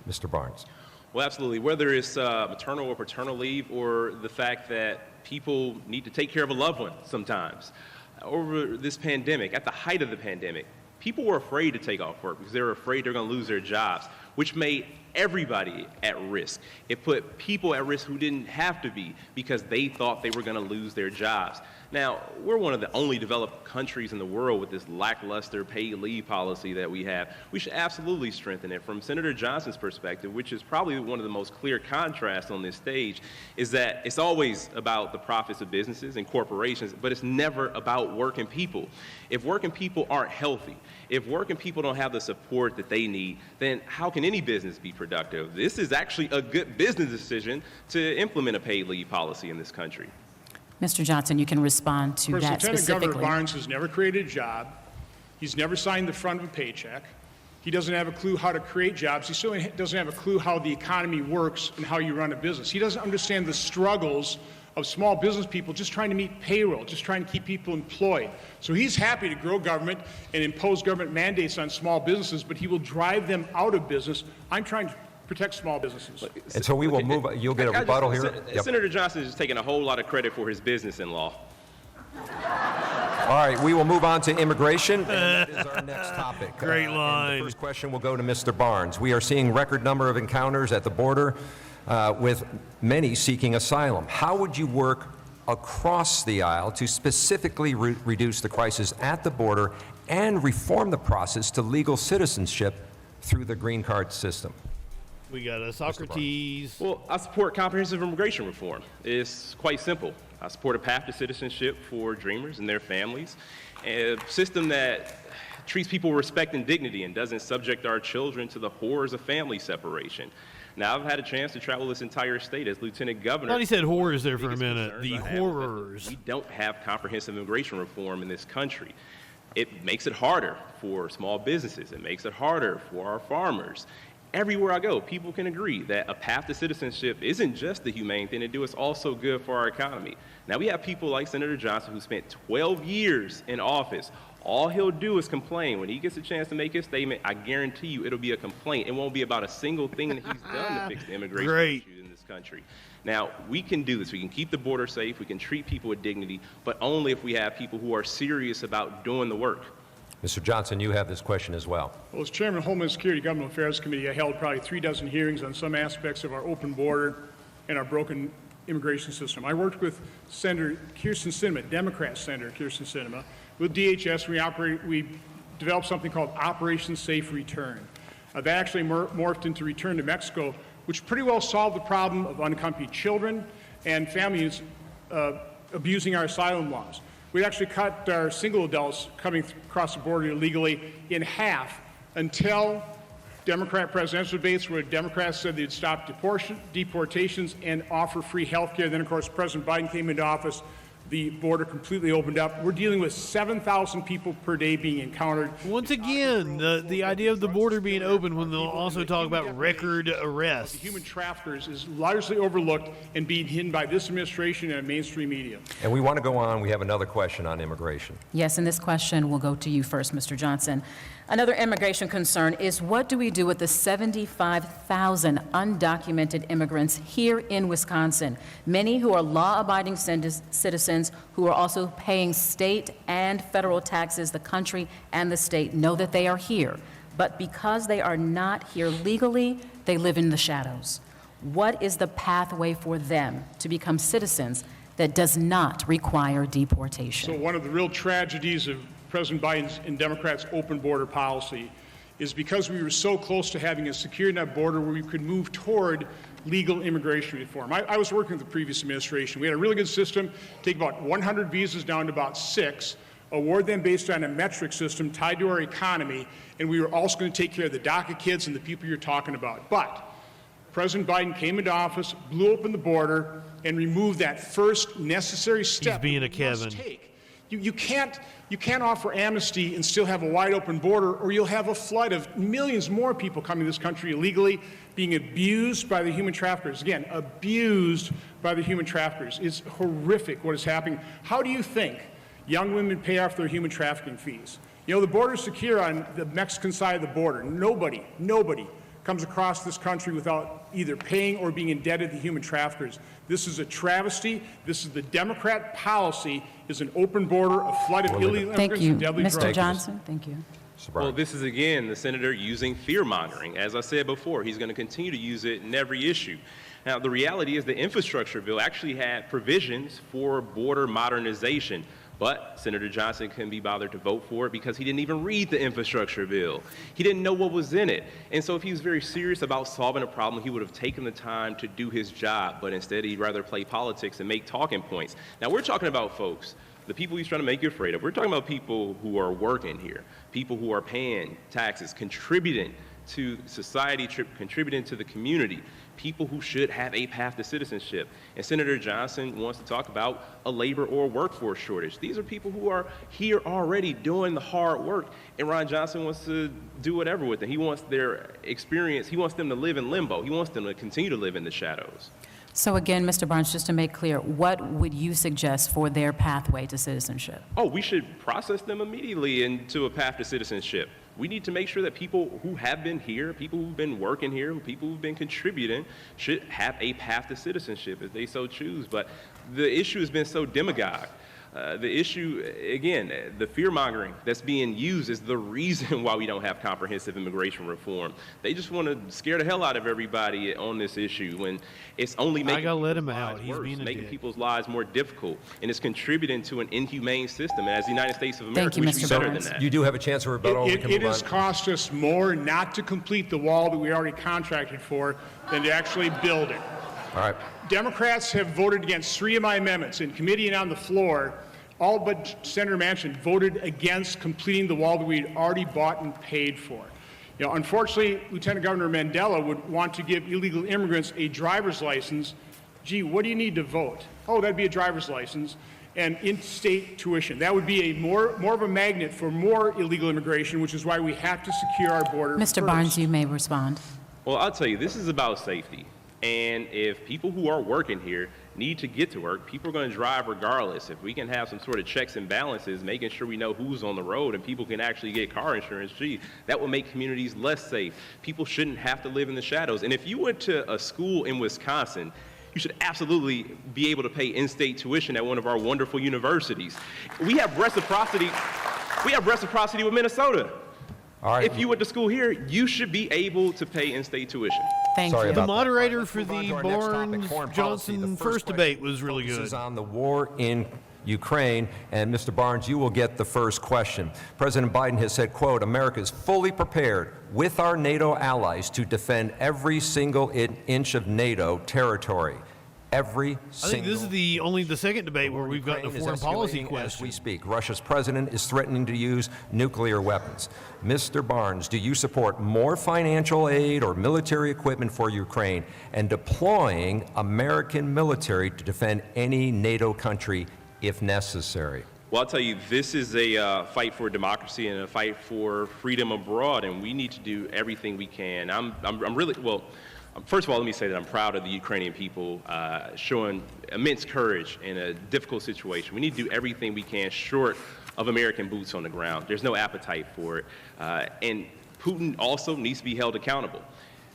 Mr. Barnes. Well, absolutely. Whether it's maternal or paternal leave, or the fact that people need to take care of a loved one sometimes. Over this pandemic, at the height of the pandemic, people were afraid to take off work because they were afraid they're going to lose their jobs, which made everybody at risk. It put people at risk who didn't have to be because they thought they were going to lose their jobs. Now, we're one of the only developed countries in the world with this lackluster paid leave policy that we have. We should absolutely strengthen it. From Senator Johnson's perspective, which is probably one of the most clear contrasts on this stage, is that it's always about the profits of businesses and corporations, but it's never about working people. If working people aren't healthy, if working people don't have the support that they need, then how can any business be productive? This is actually a good business decision to implement a paid leave policy in this country. Mr. Johnson, you can respond to First, that Lieutenant specifically. Governor Barnes has never created a job. He's never signed the front of a paycheck. He doesn't have a clue how to create jobs. He certainly doesn't have a clue how the economy works and how you run a business. He doesn't understand the struggles of small business people just trying to meet payroll, just trying to keep people employed. So he's happy to grow government and impose government mandates on small businesses, but he will drive them out of business. I'm trying to protect small businesses. And so we will move, you'll get a rebuttal here. Yep. Senator Johnson is taking a whole lot of credit for his business in law. All right, we will move on to immigration, and that is our next topic. Great line. And the first question will go to Mr. Barnes. We are seeing record number of encounters at the border with many seeking asylum. How would you work across the aisle to specifically reduce the crisis at the border and reform the process to legal citizenship through the green card system? We got a Socrates. Well, I support comprehensive immigration reform. It's quite simple. I support a path to citizenship for dreamers and their families, a system that treats people with respect and dignity and doesn't subject our children to the horrors of family separation. Now, I've had a chance to travel this entire state as Lieutenant Governor. I thought he said horrors there for a Biggest minute. concerns The I have is that horrors. We don't have comprehensive immigration reform in this country. It makes it harder for small businesses. It makes it harder for our farmers. Everywhere I go, people can agree that a path to citizenship isn't just the humane thing to do, it's also good for our economy. Now, we have people like Senator Johnson who spent 12 years in office. All he'll do is complain. When he gets a chance to make his statement, I guarantee you it'll be a complaint. It won't be about a single thing that he's done to fix the immigration issue in this country. Now, we can do this. We can keep the border safe. We can treat people with dignity, but only if we have people who are serious about doing the work. Mr. Johnson, you have this question as well. Well, as Chairman of Homeland Security Government Affairs Committee, I held probably 36 hearings on some aspects of our open border and our broken immigration system. I worked with Senator Kyrsten Sinema, Democrat Senator Kyrsten Sinema. With DHS, we developed something called Operation Safe Return. That actually morphed into Return to Mexico, which pretty well solved the problem of unaccompanied children and families abusing our asylum laws. We actually cut our single adults coming across the border illegally in half until Democrat presidential debates where Democrats said they'd stop deportations and offer free health care. Then, of course, President Biden came into office. the border completely opened up. We're dealing with 7,000 people per day being encountered. Once again, the idea of the border being open when they'll also talk about record arrests. The human traffickers is largely overlooked and being hidden by this administration and mainstream media. And we want to go on. We have another question on immigration. Yes, and this question will go to you first, Mr. Johnson. Another immigration concern is what do we do with the 75,000 undocumented immigrants here in Wisconsin, many who are law-abiding citizens who are also paying state and federal taxes. The country and the state know that they are here, but because they are not here legally, they live in the shadows. What is the pathway for them to become citizens that does not require deportation? So one of the real tragedies of President Biden's and Democrats' open border policy is because we were so close to having a secure net border where we could move toward legal immigration reform. I was working with the previous administration. We had a really good system, take about 100 visas down to about 6, award them based on a metric system tied to our economy, and we were also going to take care of the DACA kids and the people you're talking about. But President Biden came into office, blew open the border, and removed that first necessary step. He's being a that we must Kevin. take. You can't offer amnesty and still have a wide open border, or you'll have a flood of millions more people coming to this country illegally, being abused by the human traffickers. Again, abused by the human traffickers. It's horrific what is happening. How do you think young women pay off their human trafficking fees? You know, the border's secure on the Mexican side of the border. Nobody comes across this country without either paying or being indebted to human traffickers. This is a travesty. This is the Democrat policy, is an open border, a flood of illegal Thank immigrants you, and deadly drugs. Mr. Johnson. Thank you. Well, this is, again, the senator using fear-mongering. As I said before, he's going to continue to use it in every issue. Now, the reality is the infrastructure bill actually had provisions for border modernization, but Senator Johnson couldn't be bothered to vote for it because he didn't even read the infrastructure bill. He didn't know what was in it. And so if he was very serious about solving a problem, he would have taken the time to do his job, but instead he'd rather play politics and make talking points. Now, we're talking about folks, the people he's trying to make you afraid of. We're talking about people who are working here, people who are paying taxes, contributing to society, contributing to the community, people who should have a path to citizenship. And Senator Johnson wants to talk about a labor or workforce shortage. These are people who are here already doing the hard work, and Ron Johnson wants to do whatever with them. He wants their experience, he wants them to live in limbo. He wants them to continue to live in the shadows. So again, Mr. Barnes, just to make clear, what would you suggest for their pathway to citizenship? Oh, we should process them immediately into a path to citizenship. We need to make sure that people who have been here, people who've been working here, people who've been contributing, should have a path to citizenship if they so choose. But the issue has been so demagogue. The issue, again, the fear-mongering that's being used is the reason why we don't have comprehensive immigration reform. They just want to scare the hell out of everybody on this issue when it's only making people's lives worse, making people's lives more difficult, and it's contributing to an inhumane system. And as the United States of America, we should be better than that. You do have a chance of rebuttal. It has cost us more not to complete the wall that we already contracted for than to actually build it. All right. Democrats have voted against 3 of my amendments in committee and on the floor. All but Senator Manchin voted against completing the wall that we had already bought and paid for. You know, unfortunately, Lieutenant Governor Mandela would want to give illegal immigrants a driver's license. Gee, what do you need to vote? Oh, that'd be a driver's license and in-state tuition. That would be a more of a magnet for more illegal immigration, which is why we have to secure our border Mr. first. Barnes, you may respond. Well, I'll tell you, this is about safety. And if people who are working here need to get to work, people are going to drive regardless. If we can have some sort of checks and balances, making sure we know who's on the road and people can actually get car insurance, gee, that will make communities less safe. People shouldn't have to live in the shadows. And if you went to a school in Wisconsin, you should absolutely be able to pay in-state tuition at one of our wonderful universities. We have reciprocity. We have reciprocity with Minnesota. All right. If you went to school here, you should be able to pay in-state tuition. Thank Sorry you. about The moderator that. for Let's move the on to our next topic, Barnes foreign policy. Johnson The first question debate was really focuses good. on the war in Ukraine, and Mr. Barnes, you will get the first question. President Biden has said, quote, America is fully prepared with our NATO allies to defend every single inch of NATO territory. Every single. I think this is only the second debate where we've gotten a Ukraine foreign is policy escalating question. as we speak. Russia's president is threatening to use nuclear weapons. Mr. Barnes, do you support more financial aid or military equipment for Ukraine, and deploying American military to defend any NATO country if necessary? Well, I'll tell you, this is a fight for democracy and a fight for freedom abroad, and we need to do everything we can. I'm really, well, first of all, let me say that I'm proud of the Ukrainian people showing immense courage in a difficult situation. We need to do everything we can short of American boots on the ground. There's no appetite for it. And Putin also needs to be held accountable.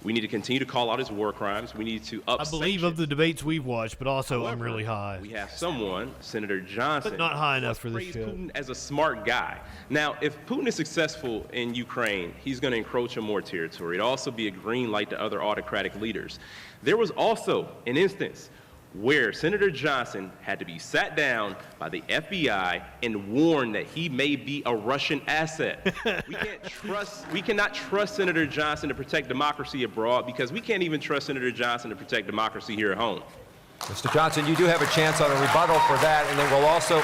We need to continue to call out his war crimes. We need to up I believe of the debates we've watched, but also However, I'm really high. We have someone, Senator Johnson, But not high enough who for this praised show. Putin as a smart guy. Now, if Putin is successful in Ukraine, he's going to encroach on more territory. It'll also be a green light to other autocratic leaders. There was also an instance where Senator Johnson had to be sat down by the FBI and warned that he may be a Russian asset. We cannot trust Senator Johnson to protect democracy abroad because we can't even trust Senator Johnson to protect democracy here at home. Mr. Johnson, you do have a chance on a rebuttal for that, and then we'll also,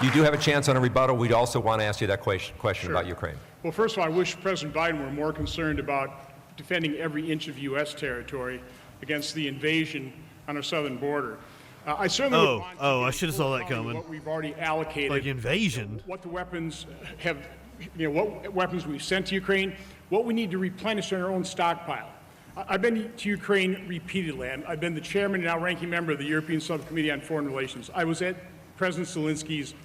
you do have a chance on a rebuttal. We'd also want to ask you that question Sure. about Ukraine. Well, first of all, I wish President Biden were more concerned about defending every inch of U.S. territory against the invasion on our southern border. I certainly would want to I should have saw that coming. what we've already allocated, Like invasion. what the weapons have, what weapons we've sent to Ukraine, what we need to replenish in our own stockpile. I've been to Ukraine repeatedly. I've been the chairman and now ranking member of the European Subcommittee on Foreign Relations. I was at President Zelensky's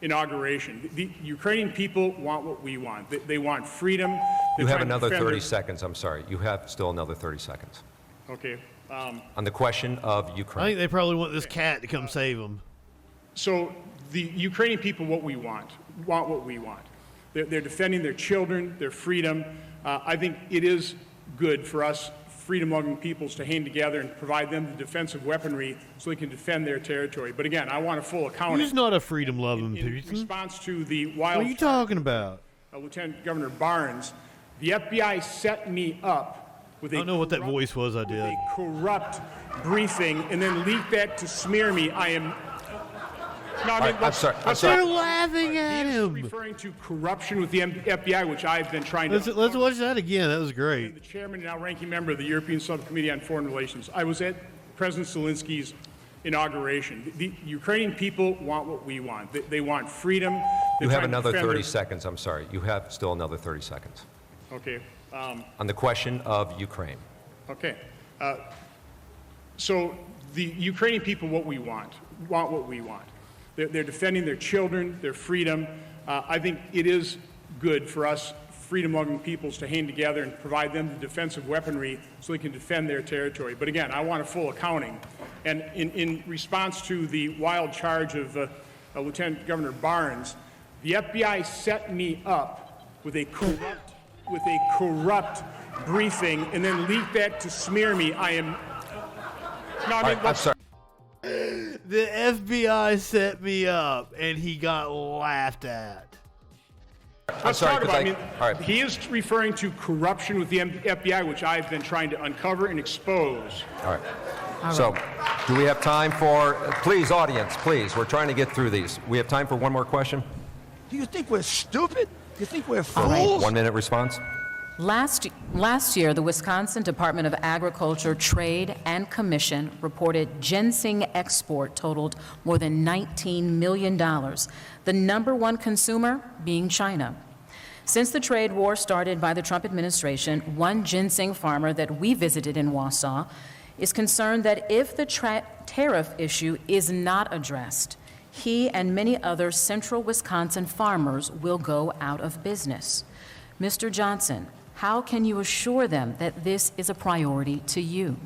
inauguration. The Ukrainian people want what we want. They want freedom. You have trying to another defend 30 seconds. I'm sorry. You have still another 30 seconds. Okay. On the question of I Ukraine. think they probably want this cat to come save them. So the Ukrainian people want what we want. They're defending their children, their freedom. I think it is good for us freedom-loving peoples to hang together and provide them the defensive weaponry so they can defend their territory. But again, I want a full accounting. Who's not a freedom-loving In person? response to the wild What are you talking about? Lieutenant Governor Barnes, the FBI set me up with I don't know what that voice was I did. a corrupt briefing and then leaked that to smear me. I am. No, I mean, I'm sorry. They're laughing at He is him. referring to corruption with the FBI, which I've been trying to. Let's watch that again. That was The great. chairman and now ranking member of the European Subcommittee on Foreign Relations. I was at President Zelensky's inauguration. The Ukrainian people want what we want. They want freedom. You They're have trying to another defend 30 their- seconds. I'm sorry. You have still another 30 seconds. Okay. On the question of Ukraine. Okay. So the Ukrainian people want what we want. They're defending their children, their freedom. I think it is good for us freedom-loving peoples to hang together and provide them the defensive weaponry so they can defend their territory. But again, I want a full accounting. And in response to the wild charge of Lieutenant Governor Barnes, the FBI set me up with a corrupt briefing and then leaked that to smear me. I am. No, I mean, I'm sorry. The FBI set me up, and he got laughed at. Let's sorry, talk about. 'cause all right. He is referring to corruption with the FBI, which I've been trying to uncover and expose. All right. So, do we have time for, please, audience, please, we're trying to get through these. We have time for one more question? Do you think we're stupid? Do you think we're fools? 1 minute response? Last year, the Wisconsin Department of Agriculture Trade and Commission reported ginseng export totaled more than $19 million, the number one consumer being China. Since the trade war started by the Trump administration, one ginseng farmer that we visited in Wausau is concerned that if the tariff issue is not addressed, he and many other central Wisconsin farmers will go out of business. Mr. Johnson, how can you assure them that this is a priority to you?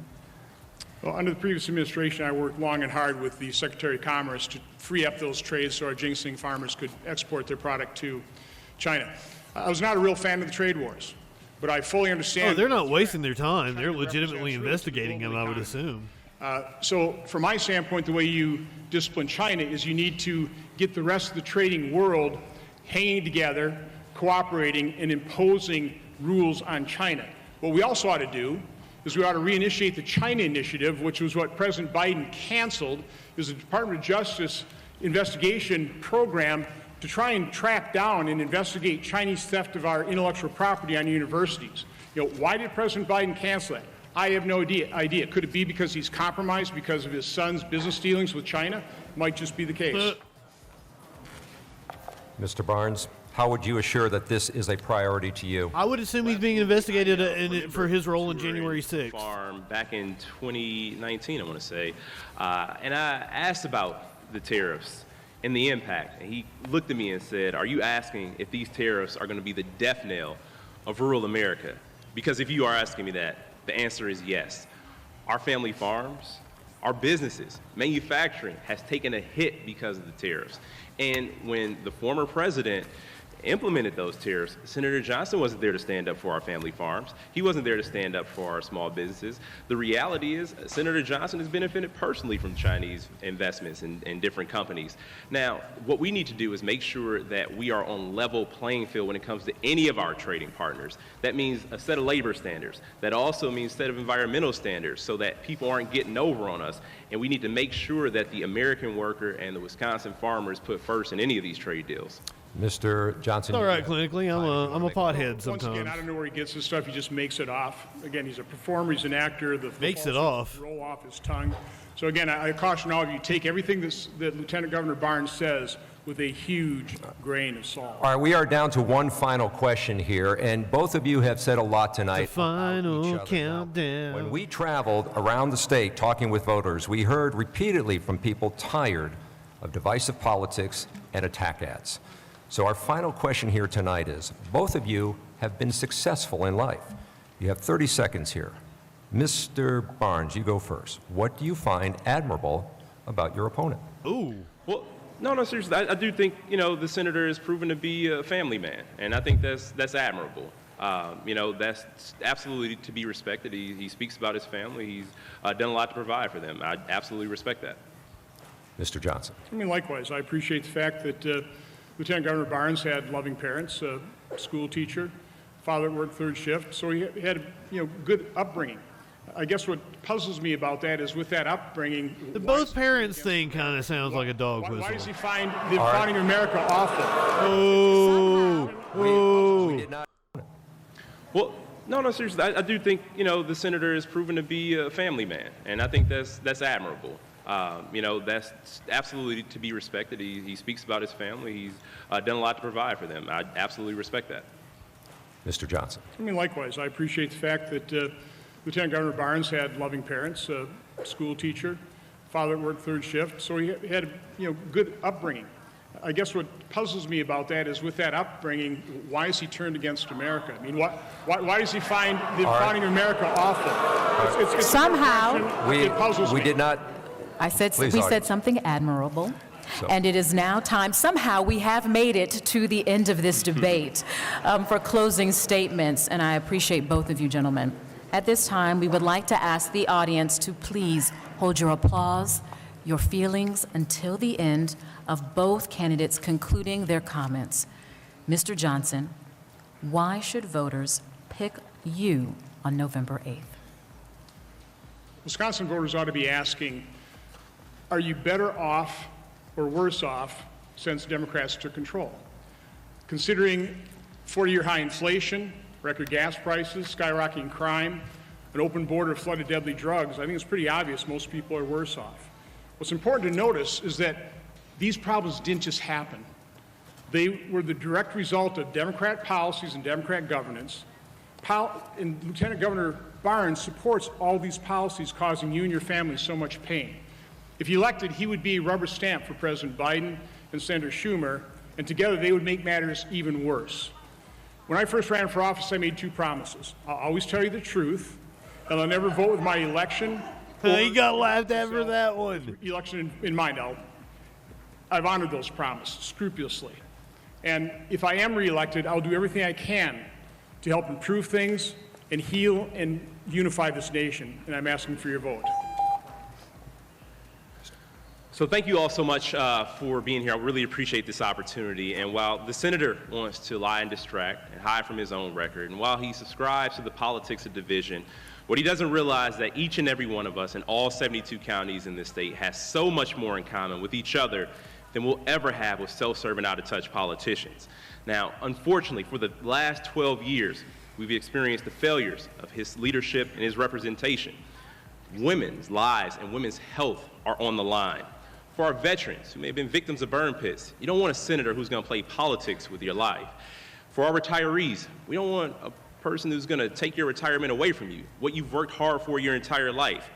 Well, under the previous administration, I worked long and hard with the Secretary of Commerce to free up those trades so our ginseng farmers could export their product to China. I was not a real fan of the trade wars, but I fully understand. Oh, they're not wasting their time. They're legitimately investigating him, I would assume. So from my standpoint, the way you discipline China is you need to get the rest of the trading world hanging together, cooperating, and imposing rules on China. What we also ought to do is we ought to reinitiate the China Initiative, which was what President Biden canceled, is a Department of Justice investigation program to try and track down and investigate Chinese theft of our intellectual property on universities. Why did President Biden cancel that? I have no idea. Could it be because he's compromised because of his son's business dealings with China? Might just be the case. Mr. Barnes, how would you assure that this is a priority to you? I would assume he's being investigated for his role in January 6th. Farm back in 2019, I want to say, and I asked about the tariffs and the impact. And he looked at me and said, "Are you asking if these tariffs are going to be the death knell of rural America?" Because if you are asking me that, the answer is yes. Our family farms, our businesses, manufacturing has taken a hit because of the tariffs. And when the former president implemented those tariffs, Senator Johnson wasn't there to stand up for our family farms. He wasn't there to stand up for our small businesses. The reality is Senator Johnson has benefited personally from Chinese investments in different companies. Now, what we need to do is make sure that we are on level playing field when it comes to any of our trading partners. That means a set of labor standards. That also means a set of environmental standards so that people aren't getting over on us. And we need to make sure that the American worker and the Wisconsin farmer is put first in any of these trade deals. Mr. Johnson. All right, clinically, I'm a pothead sometimes. Once again, I don't know where he gets this stuff. He just makes it off. Again, he's a performer. He's an actor. Makes it off. Roll off his tongue. So again, I caution all of you, take everything that Lieutenant Governor Barnes says with a huge grain of salt. All right, we are down to one final question here, and both of you have said a lot tonight. The final countdown. When we traveled around the state talking with voters, we heard repeatedly from people tired of divisive politics and attack ads. So our final question here tonight is, both of you have been successful in life. You have 30 seconds here. Mr. Barnes, you go first. What do you find admirable about your opponent? Ooh. Well, no, seriously. I do think, the senator has proven to be a family man, and I think that's admirable. That's absolutely to be respected. He speaks about his family. He's done a lot to provide for them. I absolutely respect that. Mr. Johnson. I mean, likewise, I appreciate the fact that Lieutenant Governor Barnes had loving parents, a school teacher, father that worked third shift, so he had good upbringing. I guess what puzzles me about that is with that upbringing... The both parents thing kind of sounds like a dog whistle. Why does he find the founding of America awful? Oh. We did not. Well, no, seriously. I do think, the senator has proven to be a family man, and I think that's admirable. That's absolutely to be respected. He speaks about his family. He's done a lot to provide for them. I absolutely respect that. Mr. Johnson. I mean, likewise, I appreciate the fact that Lieutenant Governor Barnes had loving parents, a school teacher, father that worked third shift, so he had good upbringing. I guess what puzzles me about that is with that upbringing, why is he turned against America? I mean, why does he find the founding of America awful? It's somehow it puzzles me. We did not. We said something admirable. And it is now time. Somehow we have made it to the end of this debate for closing statements, and I appreciate both of you gentlemen. At this time, we would like to ask the audience to please hold your applause, your feelings until the end of both candidates concluding their comments. Mr. Johnson, why should voters pick you on November 8th? Wisconsin voters ought to be asking, are you better off or worse off since Democrats took control? Considering 40-year high inflation, record gas prices, skyrocketing crime, an open border, flooded deadly drugs, I think it's pretty obvious most people are worse off. What's important to notice is that these problems didn't just happen. They were the direct result of Democrat policies and Democrat governance. And Lieutenant Governor Barnes supports all these policies causing you and your family so much pain. If elected, he would be a rubber stamp for President Biden and Senator Schumer, and together they would make matters even worse. When I first ran for office, I made two promises. I'll always tell you the truth, and I'll never vote with my election. He got laughed at for that one. Election in mind. I've honored those promises scrupulously. And if I am reelected, I'll do everything I can to help improve things and heal and unify this nation, and I'm asking for your vote. So thank you all so much for being here. I really appreciate this opportunity. And while the senator wants to lie and distract and hide from his own record, and while he subscribes to the politics of division, what he doesn't realize is that each and every one of us in all 72 counties in this state has so much more in common with each other than we'll ever have with self-serving, out-of-touch politicians. Now, unfortunately, for the last 12 years, We've experienced the failures of his leadership and his representation. Women's lives and women's health are on the line. For our veterans who may have been victims of burn pits, you don't want a senator who's going to play politics with your life. For our retirees, we don't want a person who's going to take your retirement away from you, what you've worked hard for your entire life.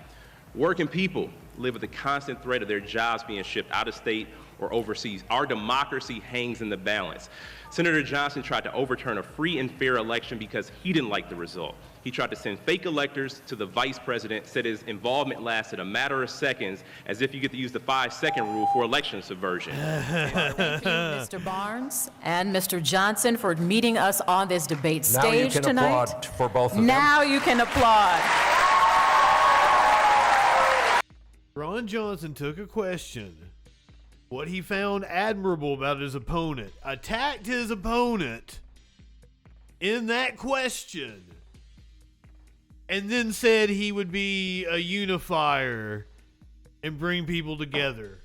Working people live with the constant threat of their jobs being shipped out of state or overseas. Our democracy hangs in the balance. Senator Johnson tried to overturn a free and fair election because he didn't like the result. He tried to send fake electors to the vice president, said his involvement lasted a matter of seconds, as if you get to use the 5-second rule for election subversion. Thank you, Mr. Barnes and Mr. Johnson, for meeting us on this debate stage Now you can tonight. applaud for both of them. Now you can applaud. Ron Johnson took a question, what he found admirable about his opponent, attacked his opponent in that question, and then said he would be a unifier and bring people together.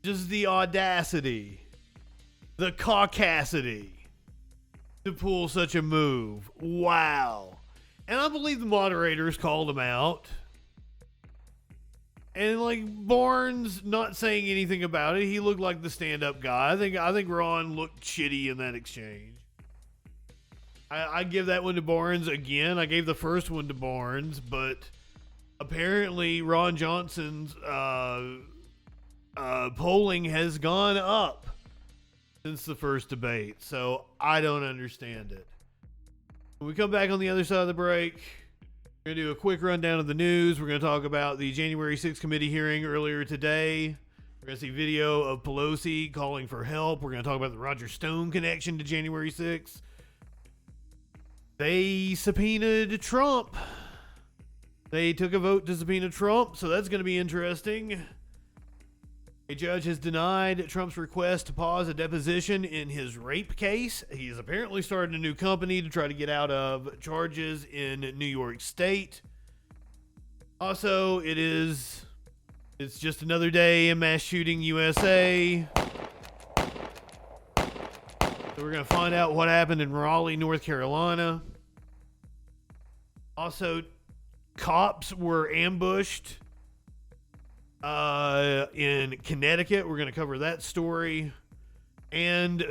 Just the audacity, the caucasity to pull such a move. Wow. And I believe the moderators called him out. And like Barnes not saying anything about it, he looked like the stand-up guy. I think Ron looked shitty in that exchange. I give that one to Barnes again. I gave the first one to Barnes, but apparently Ron Johnson's polling has gone up since the first debate, so I don't understand it. When we come back on the other side of the break, we're going to do a quick rundown of the news. We're going to talk about the January 6th committee hearing earlier today. We're going to see video of Pelosi calling for help. We're going to talk about the Roger Stone connection to January 6th. They subpoenaed Trump. They took a vote to subpoena Trump, so that's going to be interesting. A judge has denied Trump's request to pause a deposition in his rape case. He's apparently started a new company to try to get out of charges in New York State. Also, it's just another day in mass shooting USA. So we're going to find out what happened in Raleigh, North Carolina. Also, cops were ambushed in Connecticut. We're going to cover that story. And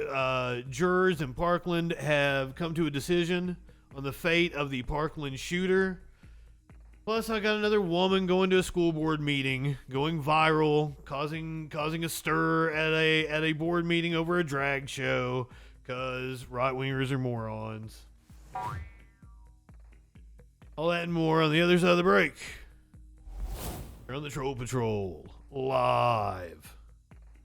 jurors in Parkland have come to a decision on the fate of the Parkland shooter. Plus, I got another woman going to a school board meeting, going viral, causing a stir at a board meeting over a drag show, because right-wingers are morons. All that and more on the other side of the break. We're on the Troll Patrol, live.